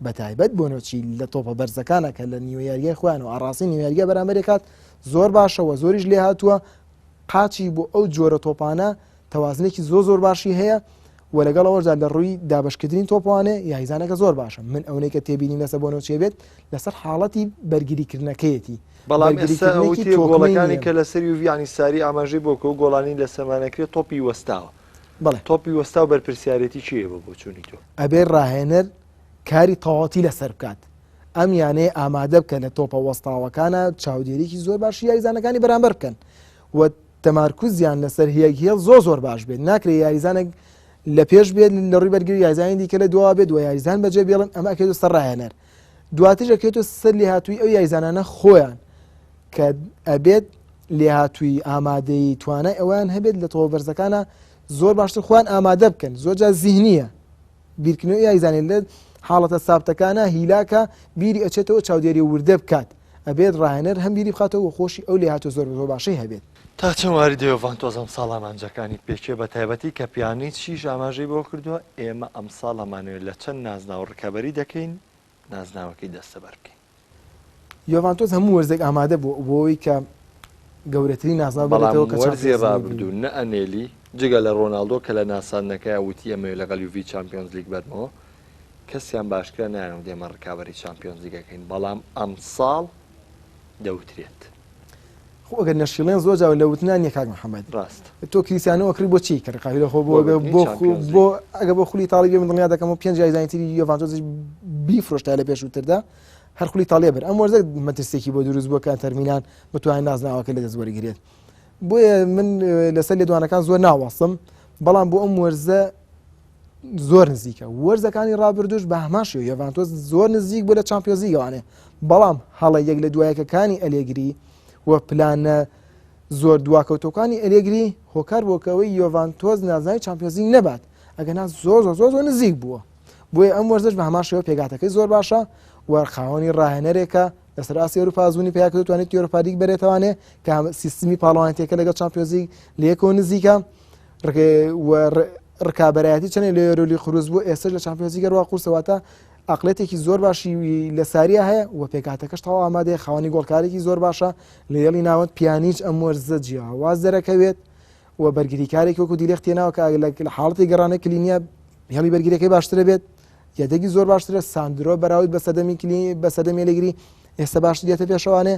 بەتایبەت بۆنۆچی لە تۆپە بەرزەکانە کە لە نیوەیاریە خوێن و ئاڕاستی نیوەیاریە بەرامبەرێکات زۆر باشەوە زۆریش لێ هاتووە قاچی بۆ ئەو جۆرە تۆپانە تەوازنێکی زۆر باشی هەیە و لەگەڵ ئەوەشدا لە ڕووی دابشکردنی تۆپوانێ یاریزانەکە زۆر باشە من ئەوەی کە تێبینی لەسەر بۆنەوە چێ بێت لەسەر حاڵەتی بەرگریکردنەکەیەتی بەڵام گۆڵەکانی کە لە سەری ویانی ساری ئاماژەی بۆکە و گۆڵانی لە سەمانەکرێت تۆپی وەستاوە بەڵێ تۆپی وەستا و بەرپرسیارەتی چیە بۆ چوونی تۆ ئەبێ ڕاهێنەر کاری تەواتی لەسەر بکات ئەم یانەیە ئامادە بکەن لە تۆپە وەستاوەکانە چاودێریی زۆر باشی یاریزانەکانی بەرامبەر بکەن و تەمارکوزیان لەسەر هەیە زۆر باش بێت ناکرێت یاریزانێک لە پێش بێت لە ڕووی بەرگری یاریزانی دیکە لە دوا بێت و یاریزان بەجێ بێڵن ئەمە ئەکرێتە سەر ڕاهێنەر دواتر ئەکرێتەوە سەر لێهاتووی ئەو یاریزانانە خۆیان کە ئەبێت لێهاتووی ئامادەی توانای ئەویان هەبێت لە تۆ بەرزەکانە زۆر باشتر خۆیان ئامادە بکەن زۆرجا زیهنیە بیرکردنەوەی یاریزانێت لە حاڵەتە سابتەکانە هیلاکە بیری ئەچێتەوە چاودێری وردە بکات ئەبێت ڕاهێنەر هەم بیری بخاتەوە خۆشی ئەو لێهاتوو زۆر باشەی هەبێت تا چەند واری دەیۆڤانتۆزم ساڵامانجەکانی پێچێ بە تایبەتی کە پیانیت چیش ئاماژەی بۆ کردووە ئێمە ئەم ساڵ ئەمانوێت لە چەند نازناو ڕکەبەری دەکەین نازناوەکەی دەستەبەر بکەین یۆڤانتۆز هەموو وەرزێک ئامادە بۆەوەی کە گەورەترین نازناو بەڵام وەرزی ڕابردوو نە ئەنێلی جگە لە ڕۆناڵدۆ کە لە ناسانەکەی وتی ئەمە لەگەڵ یوڤی چامپیۆنز لیگ بەرمەوە کەسیان باشکرا نایەنەوە دێمە ڕکابەری چامپیۆنز لیگەکەین بەڵام ئەم ساڵ دەوترێت ئەگەر نەشیڵێن زۆر جاوە لە وتنان یەکاک محەممەد ڕاست تۆ کریسیانەوە کڕی بۆچی کە ڕقاوی لەخۆ بۆ ئەگە بۆ خولی تاڵی بێ من دڵنیا دەکەم و 5 یاریزانیتری یۆڤانتۆزی بیفرۆشتا لە پێشووتردا هەر خولی تاڵێ بەر ئەم وەرزە مەترسێکی بۆ دروست بووە کە تەرمینان بتوانین نازناوەکە لە دەستوەرگرێت بۆیە من لەسەر لێدوانەکان زۆر ناوەستم بەڵام بۆ ئەم وەرزە زۆر نزیکە وەرزەکانی ڕابردوش بە هەماشی یۆڤانتۆز زۆر نزیک بوو لە چامپیۆنز لیگەوانێ بەڵام هەڵە یەک لە دوایەکەکانی ئەلێگری وە پلانە زۆر دواکەوتەکانی ئەلێگری هۆکار بۆکەوەی یۆڤانتۆز نازناوی چامپیۆنز لیگ نەبات ئەگەنا زۆر نزیک بووە بۆیە ئەم وەرزش بە هەماشەوە پێگاتەکەی زۆر باشە وەرخاوەنی ڕاهێنەرێکە لەسەر ئاسی ئەوروپازوونی پێیا کە دەتوانێت یۆرۆپا لیگ بەرێتەوانێ کە سیستمی پاڵەوانیتەکە لەگەڵ چامپیۆنز لیگ لە یەکەوە نزیکە ڕکابەرایەتی چەندێک لە یۆرۆلی خروج بوو ئێستش لە چامپیۆنز لیگ ڕوا قورسەواتە ئەقلێتێکی زۆر باشی لە ساریە هەیە و پێکاتەکەش تەواو ئامادەیە خاوەنی گۆڵکارێکی زۆر باشە لە یێڵی ناوەند پیانیچ ئەم وەرزە جیاواز دەرەکەوێت و بەرگریکارێک وەکو دیلێخ تێناوە کە لە حاڵەتی گەڕانە کلینیە هێڵی بەرگریەکەی باشترە بێت یادێکی زۆر باشترە ساندرۆ بەراورد بە سەدەمی ئەلێگری ئێستا باش دێتە پێشەوانێ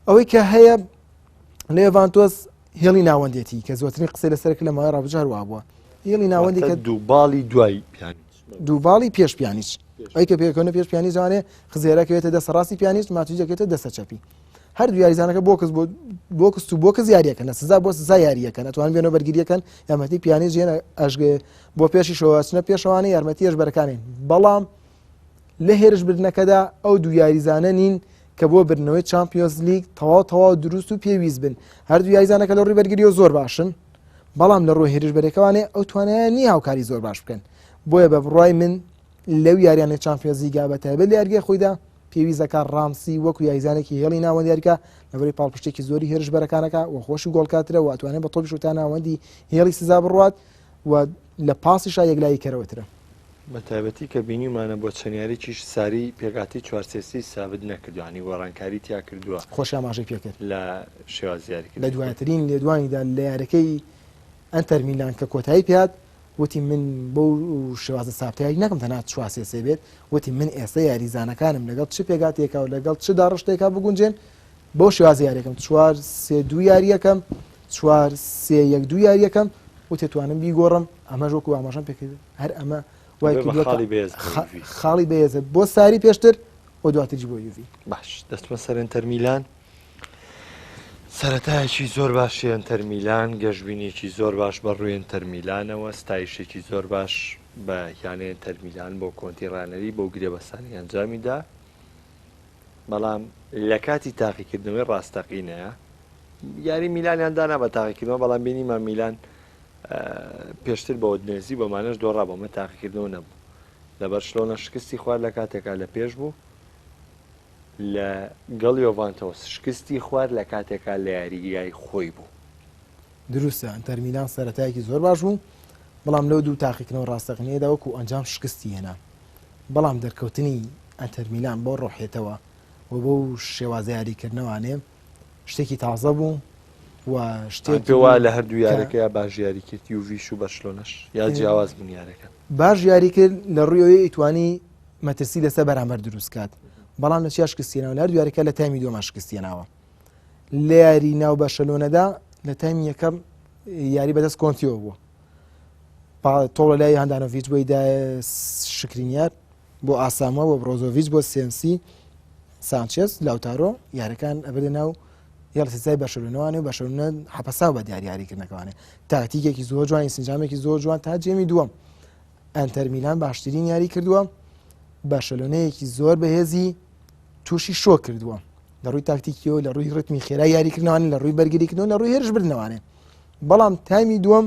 ئەوەی کە هەیە لە یۆڤانتۆز هێڵی ناوەندێتی کە زۆرترین قسەی لەسەرکە لە ماوەی ڕابردوو هەروە بووە هێڵی ناوەندی کە دووباڵی دوای دووباڵی پێش پیانیچ ئەی کە پێکەوە پێش پیانی جوانێ خزیێرەکەوێتە دەسە ڕاستی پیانیست ماتویجەکێتە دەسە چەپی هەردوو یاریزانەکە بۆ کەس و بۆ کە زیاریەکەن سزا بۆ سزا یاریەکەن ئەتوان بێنەوە بەرگریەکەن یارمەتی پیانیست ژێنە ئەژگێ بۆ پێشی شەوەچنە پێشەوانە یارمەتی هێرشبەرەکانین بەڵام لە هێرشبردنەکەدا ئەو دوو یاریزانە نین کە بۆ برنەوەی چامپیۆنز لیگ تەواو دروست و پێویست بن هەردوو یاریزانەکە لە ڕووی بەرگریەوە زۆر باشن بەڵام لە ڕووی هێرشبەرەکەوانێ ئەو توانایە نی هاوکاری زۆر باش بکەن بۆیە بە بڕای من لەو یاریانە چامپیۆنز لیگا بەتایبەت لە یاریگای خۆیدا پێویستەکە ڕامسی وەکو یاریزانێکی هێڵی ناوەندیاریکە لەبەری پاڵپشتێکی زۆری هێرشبەرەکانەکە و خۆشی گۆڵکاترە و ئەتوانێت بە تۆپیش تا ناوەندی هێڵی سزا بڕوات و لە پاسیشا یەکلایی کەرەوەترە بە تایبەتی کە بینیمانە بۆ چەنیاریکیش ساری پێگاتی چوارسێسی سابت نەکردوانی گۆڕانکاری تیا کردووە خۆشی ئاماژەی پێکرد لە شێوازیاری لە دوایترین لێدوانیدا لە یارەکەی ئەنتەر میلان کە کۆتایی پێات وتی من بۆ شێوازە سابتایی نەکەم تەنها چوارسێسێ بێت وتی من ئێستا یاریزانەکانم لەگەڵ چ پێگاتێکا و لەگەڵ چ داڕشتێکا بگونجێن بۆ شێوازی یاریەکەم 4-3-2 یاریەکەم 4-3-1-2 یاریەکەم و تێتوانم بیگۆڕم ئەمە ژۆکو ئاماژەم پێکرد هەر ئەمە خاڵی بەهێزە بۆ ساری پێشتر و دواتریش بۆ یوڤی باش دەستمە سەر ئەنتەر میلان سەرەتایەکی زۆر باشی ئەنتەر میلان گەشتبینێکی زۆر باش بە ڕووی ئەنتەر میلانەوە ستایشێکی زۆر باش بە یانەی ئەنتەر میلان بۆ کۆنتی ڕانەری بۆ گرێبەسانی ئەنجامیدا بەڵام لە کاتی تاقیکردنەوەی ڕاستەقینەیە یاری میلانیان دانا بە تاقیکردنەوە بەڵام بینیمان میلان پێشتر بە نێزی بەمانەش دۆڕا بۆمە تاقیکردنەوە نەبوو لە بەرشلۆنە شکستی خوارد لە کاتێکا لە پێش بوو لە گەڵ یۆڤانتۆس شکستی خوارد لە کاتێکا لە یاریگای خۆی بوو دروستە ئەنتەر میلان سەرەتایەکی زۆر باش بوو بەڵام لەو دوو تاقیکردنەوە ڕاستەقینەیەدا وەکو ئەنجام شکستی هێنا بەڵام دەرکەوتنی ئەنتەر میلان بۆ ڕۆحێتەوە و بۆ شێوازە یاریکردنەوانێ شتێکی تازە بوو و شتێک پێ وایە لە هەردوو یاریەکە باش یاری کرد یوڤیش و بەرشلۆنەش یا جیاواز بوون یاریەکە باش یاری کرد لە ڕوویەوەی ئیتوانی مەترسی لەسەر بەرامبەر دروست کات بەڵام لە چیا شکستێنەوە لە هەردوو یاریەکە لە تایمی دووەمە شکستێناوە لە یاری ناو بەرشلۆنەدا لە تایمی یەکەم یاری بەدەست کۆنتیۆ بووە تۆڵە لای هەندانۆڤیچ بۆی دا شکرینیار بۆ ئاسامە بۆ برۆزۆڤیچ بۆ سێنسی سانچێز لاوتارۆ یاریەکان ئەبێ ناو یاڵسیزای بەرشلۆنەوانێ و بەرشلۆنە حەپەساو بە یاریکردنەکەوانێ تاکتیکێکی زۆر جوانی سنجامێکی زۆر جوان تا جێمی دووەم ئەنتەر میلان باشترین یاری کردووە بەرشلۆنەیەکی زۆر بەهێزی تووشی شۆ کردووە لە ڕووی تاکتیکیەوە لە ڕووی ڕتمی خێرا یاریکردنەوەوانێ لە ڕووی بەرگریکردنەوە لە ڕووی هێرش بردنەوانێ بەڵام تایمی دووەم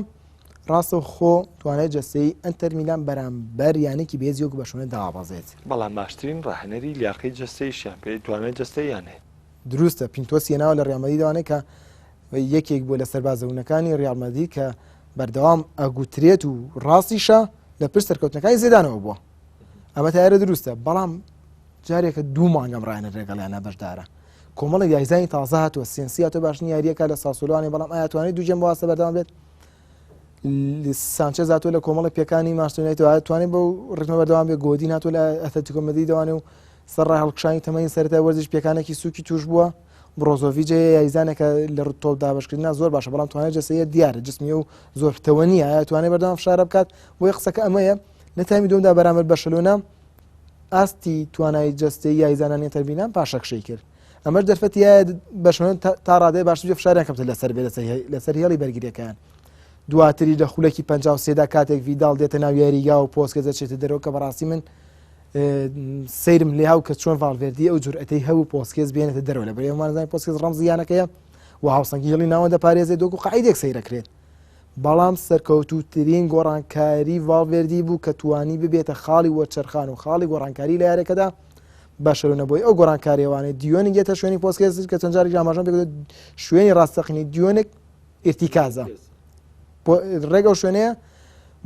ڕاستە خۆ توانای جەستەی ئەنتەر میلان بەرامبەر یانێکی بێزی وەکو بەرشلۆنە داوابەزێت بەڵام باشترین ڕاهێنەری لیاقەی جەستەیشیان پێ توانای جەستەی یانێ دروستە پینتۆسی هێناوە لە ڕیال مەدرید دەوانێت کە یەکێک بووە لە سەربازەونەکانی ڕیال مەدرید کە بەردەوام ئەگوترێت و ڕاستیشە لە پشت سەرکەوتنەکانی زێدانەوە بووە ئەمە تایارە دروستە بەڵام جارێکە دوو مانگەم ڕاهێنە ڕێگەڵیانە بەشدارە کۆمەڵی یاریزانی تازە هاتووە سێنسی هاتووە باشنی یاریەکە لە ساسۆلوانێ بەڵام ئایا توانێت دووجێم بۆ واسە بەردەوام بێت سانچێز هاتووە لە کۆمەڵی پێکانی ماشتۆنێتەوە توانێت بەو ڕتمە بەردەوام بێت گۆدین هاتووە لە ئەتلتیکۆ مەدرید دەوانێ و سەرڕای هەڵکشانی تەمەنی سەرەتای وەرزش پێکانێکی سووکی توش بووە برۆزۆڤیچ یاریزانێکە لە ڕوتۆپ دابشکردنا زۆر باشە بەڵام توانێت جەستەیە دیارە جسمی و زۆر پتەوە نییە ئایا توانێت بەردەوام فشارە بکات بۆی قسەکە ئەمەیە لە تایمی دومدا بەرامبەر بەرشلۆنە ئاستی توانای جەستەی یاریزانانی ئەنتەر میلان پاشەکشەی کرد ئەمەش دەرفەتی بەرشلۆنە تا ڕادەیە باشتر فشاریان کەمتر لەسەر بێت لەسەر هێڵی بەرگریەکان دواتری لە خولەکی 53دا کاتێک ڤیداڵ دێتە ناو یاریگا و پۆسکێزە چێتە دەرەوە کە بەڕاستی من سەیرم لێ هاو کە چۆن ڤالڤێردی ئەو جورئەتەی هەبوو پۆسکێز بێنێتە دەرەوە لە بەرێوەمانزانی پۆسکێز ڕەمزیانەکەیە و هاوسەنگی هێڵی ناوە دەپارێزێت دۆک و قاعیدێک سەیرەکرێت بەڵام سەرکەوتووترین گۆڕانکاری ڤالڤێردی بوو کە توانی ببێتە خاڵی وەرچەرخان و خاڵی گۆڕانکاری لە یاریەکەدا بەشەرۆنە بۆی ئەو گۆڕانکاریەوانێ دیۆنی گێتە شوێنی پۆسکێز کە چەند جارێک ئاماژەم پێ شوێنی ڕاستەقینی دیۆنێک ئێرتیکازە ڕێگە و شوێنەیە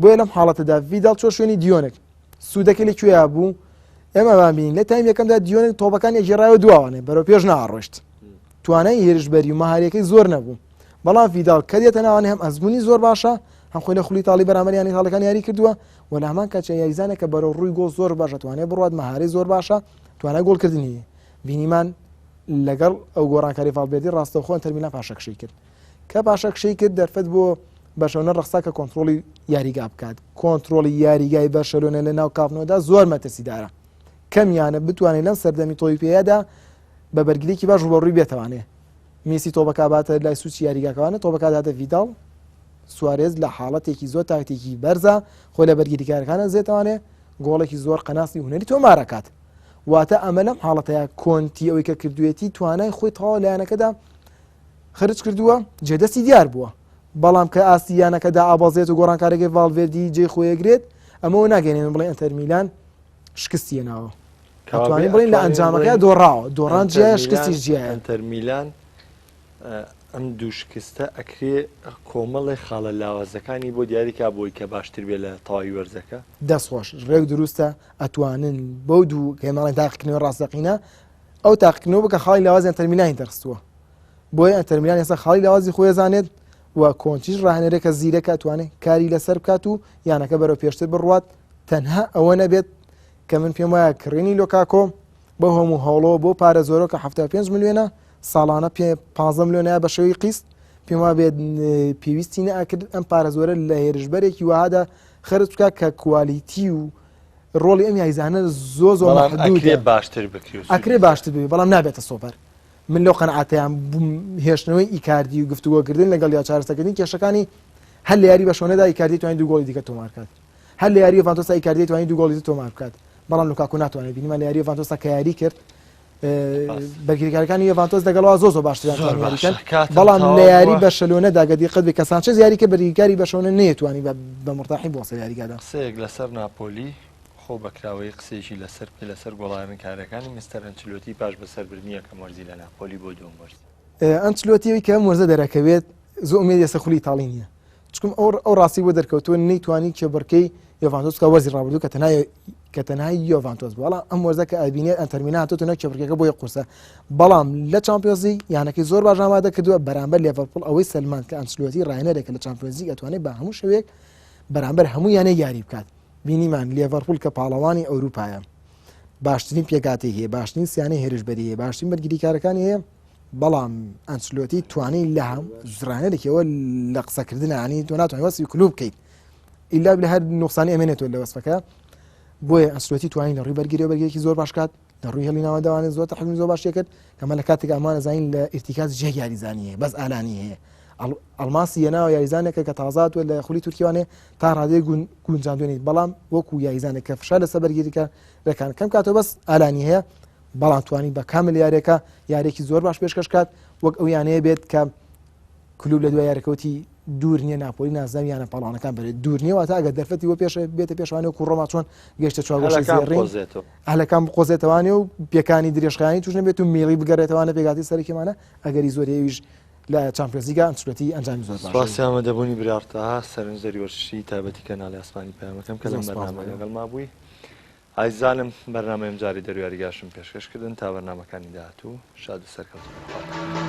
بۆیە لەم حاڵەتەدا ڤیداڵ چۆ شوێنی دیۆنێک سوودەکە لەکوێیا بوو ئێمە بابین لە تایم یەکەمدا دیۆنێک تۆپەکان یەکژێڕایەوە دواوانێ بەرەو پێش ناڕۆشت توانای هێرشبەری و مەهارەکەی زۆر نەبوو بەڵام ڤیداڵ کە دێتە ناوانێ هەم ئەزمموی زۆر باشە هەم خۆی لە خولی تاڵی بەرامبەریانی تاڵەکان یاری کردووە و لە هەمان کاتێ یاریزانێکە بەرەو ڕووی گۆڵ زۆر باشە توانێت بڕوات مەهارەی زۆر باشە توانای گۆڵکردنی بینیمان لەگەڵ ئەو گۆڕانکاری ڤالڤێردی ڕاستەوخۆ ئەنتەر میلان پاشەکشەی کرد کە پاشەکشەی کرد دەرفەت بۆ بەرشلۆنە ڕەخسا کە کۆنتترۆلی یاریگا بکات کۆنتترۆلی یاریگای بەرشلۆنە لە ناو کافنەوەدا زۆر مەترسیدارە کەمیانە بتوانێت لەم سەردەمی تۆی پێیادا بە بەرگریکی باش ڕوبەڕووی بێتەوانێ میسی تۆبەکە باتە لای سوچی یاریگاکەوانە تۆبەکە داتە ڤیداڵ سوارێز لە حاڵەتێکی زۆر تاکتیکی بەرزە خۆی لە بەرگریکارەکانە زێتەوانێ گۆڵێکی زۆر قەناسی هونەری تۆمارەکات واتە ئەمە لەم حاڵەتەیە کۆنتی ئەوەی کە کردوێتی توانای خۆی تەواو لایەنەکەدا خرج کردووە جێدەستی دیار بووە بەڵام کە ئاستیانەکەدا ئابازێت و گۆڕانکارێکی ڤالڤێردی جێ خۆیەگرێت ئەمەوە ناگەێنێن بڵێ ئەنتەر میلان شکستیەناوە توانین بڵین لە ئەنجامەکە دۆڕاوە دۆڕان جیایە شکستی جیایە ئەنتەر میلان ئەم دوو شکستە ئەکرێ کۆمەڵی خاڵە لاوازەکانی بۆ دیاریکە بۆی کە باشتر بێ لە تەواوی وەرزەکە دەستخۆش ڕێک دروستە ئەتوانن بەو دوو کەماڵی تاقیکردنەوە ڕاستەقینە ئەو تاقیکردنەوە بکە خاڵی لاوازی ئەنتەر میلانی دەرخستووە بۆیە ئەنتەر میلان ئێستا خاڵی لاوازی خۆی زانێت و کۆنتیش ڕاهێنەرێکە زیرەکە توانێت کاری لەسەر بکات و یانەکە بەرەو پێشتر بڕوات تەنها ئەوە نەبێت کە من پێم وایە کڕێنی لۆکاکۆ بە هەموو هەوڵەوە بۆ پارە زۆرە کە 75 میلیۆنە ساڵانە 15 میلیۆنە بە شێوەی قیست پێم وا بێت پێویستی نەکرد ئەم پارە زۆرە لە هێرشبەرێکی وهادا خرج بکات کە کوالیتی و ڕۆڵی ئەم یاریزانە زۆر محدودە باشتر بکرێت ئەکرێ باشتر بێت بەڵام نابێتە سۆپەر من لەو قەنەعاتیان هێشتنەوەی ئیکاردی و گفتوگۆکردن لەگەڵ یا چارەسەکردنی کێشەکانی هەر لە یاری بەشۆنەدا ئیکاردی توانین دوو گۆڵی دیکە تۆمار بکات هەر لە یاری ڤانتۆسا ئیکاردی توانین دوو گۆڵی تۆمار بکات بەڵام لوکاکو ناتوانێت بینیمان لە یاری ڤانتۆسا کە یاری کرد بەرگریکارەکانی ڤانتۆس دەگەڵەوە زۆر باشتریان یاریکەن بەڵام لە یاری بەشەلۆنە داگەدی قەت بێ کە سانچێز یاری کە بەرگریکاری بەشەونە نەیەتوانی بە مرتاحی بۆ یاریگادا قسەیەک لەسەر ناپۆلی خۆ بەکراوەی قسێکی لەسەر گۆڵاندنکارەکانی مستەر ئەنچلۆتی پاش بەسەربردنیە کە وەرزی لە ناپۆلی بۆ دوم وەرز ئەنچلۆتیەوەی کە ئەم وەرزە دەرەکەوێت زۆر ئومێدی ئێستا خولی ئیتاڵی نییە چکم ئەو ڕاستی بۆ دەرکەوتووە نەیتوانی کێبەرکەی یۆڤانتۆس کە وەرزی ڕابردوو کە تەنهای یۆڤانتۆس بوو. بەڵام ئەم وەرزە کە ئەبینێت ئەنتەرمینا هاتووەتە کێبەرکەکە بۆ یەک قورسە، بەڵام لە چامپیۆنز لیگ یانەکەی زۆر باش ئامادە کردووە بەرامبەر لیڤەرپوڵ. ئەوەی سەلمان کە ئەنچلۆتی ڕاهێنەرێکە لە چامپیۆنز لیگ ئەتوانێت بە هەموو شەوێک بەرامبەر هەموو یانەی یاری بکات. بینیمان لیڤەرپوڵ کە پاڵەوانی ئەوروپایە، باشترین پێکاتی هەیە، باشترین سیانەی هێرشبەری هەیە، باشترین بەرگریکارەکانی هەیە، بەڵام ئەنچلۆتی توانای لە زرانەرێکەوە لە قسەکردن عنی تۆ ناتوانانی وەسفی کلوب بکەیت ئیلا لە هەر نوقسانی ئەمێنێتەوە لە وەسفەکە. بۆیە ئەنچلۆتی توانی لە ڕووی بەرگری بەرگێکی زۆر باش کات، لە ڕووی هەڵی ناوەنداوانێت زۆر تەحکیم زۆر باش کرد، کەمە لە کاتێک ئەمانە زانین لە ئیرتیکاز جێ یاریزانی هەیە، بەس ئالانی هەیە. ئەڵماسی هێناوە یاریزانێکە کە تازاتوە لە خولی تورکیوانێ تا ڕادەیە گونجاندوێنیت، بەڵام وەکو یاریزانێک کە فشار لەسەر بەرگریکە دەکەن کەم کاتەوە بەس ئالانی هەیە، بەڵام توانی بە کامل یارێکە یارێکی زۆر باش پێشکەش کات، وەک ئەو یانەیە بێت کە کلوب لە دوای یارەکەوتی دوور نییە ناپۆلی نازانام یانە پاڵانەکان بێت دوور نییەوە تا ئەگەر دەرفەتی وە پێش بێتە پێشوانێ و کوڕۆما چۆن گەشتە چوارگۆشی زێڕین ئەهلەکان بقۆزێتەوانێ و پێکانی درێژخایانی توش نەبێت و میڵی بگەڕێتەوانە پێکاتی سەرکیمانە ئەگەری زۆرێویش لە چامپیۆنز لیگ ئەنچلۆتی ئەنجامی زۆر باش. سپاسی ئامادەبوونی برارتەها سەرنجەری وەرزشی تایبەتی کەناڵی ئاسمانی پەیامەکەم کە لەم بەرنامە لەگەڵ مابووی. ئایزانم بەرنامەیەم جاری دەرویاریگاشم پێشکەشکردن تا بەرنامەکانی داهاتوو شاد و سەرکەوتن.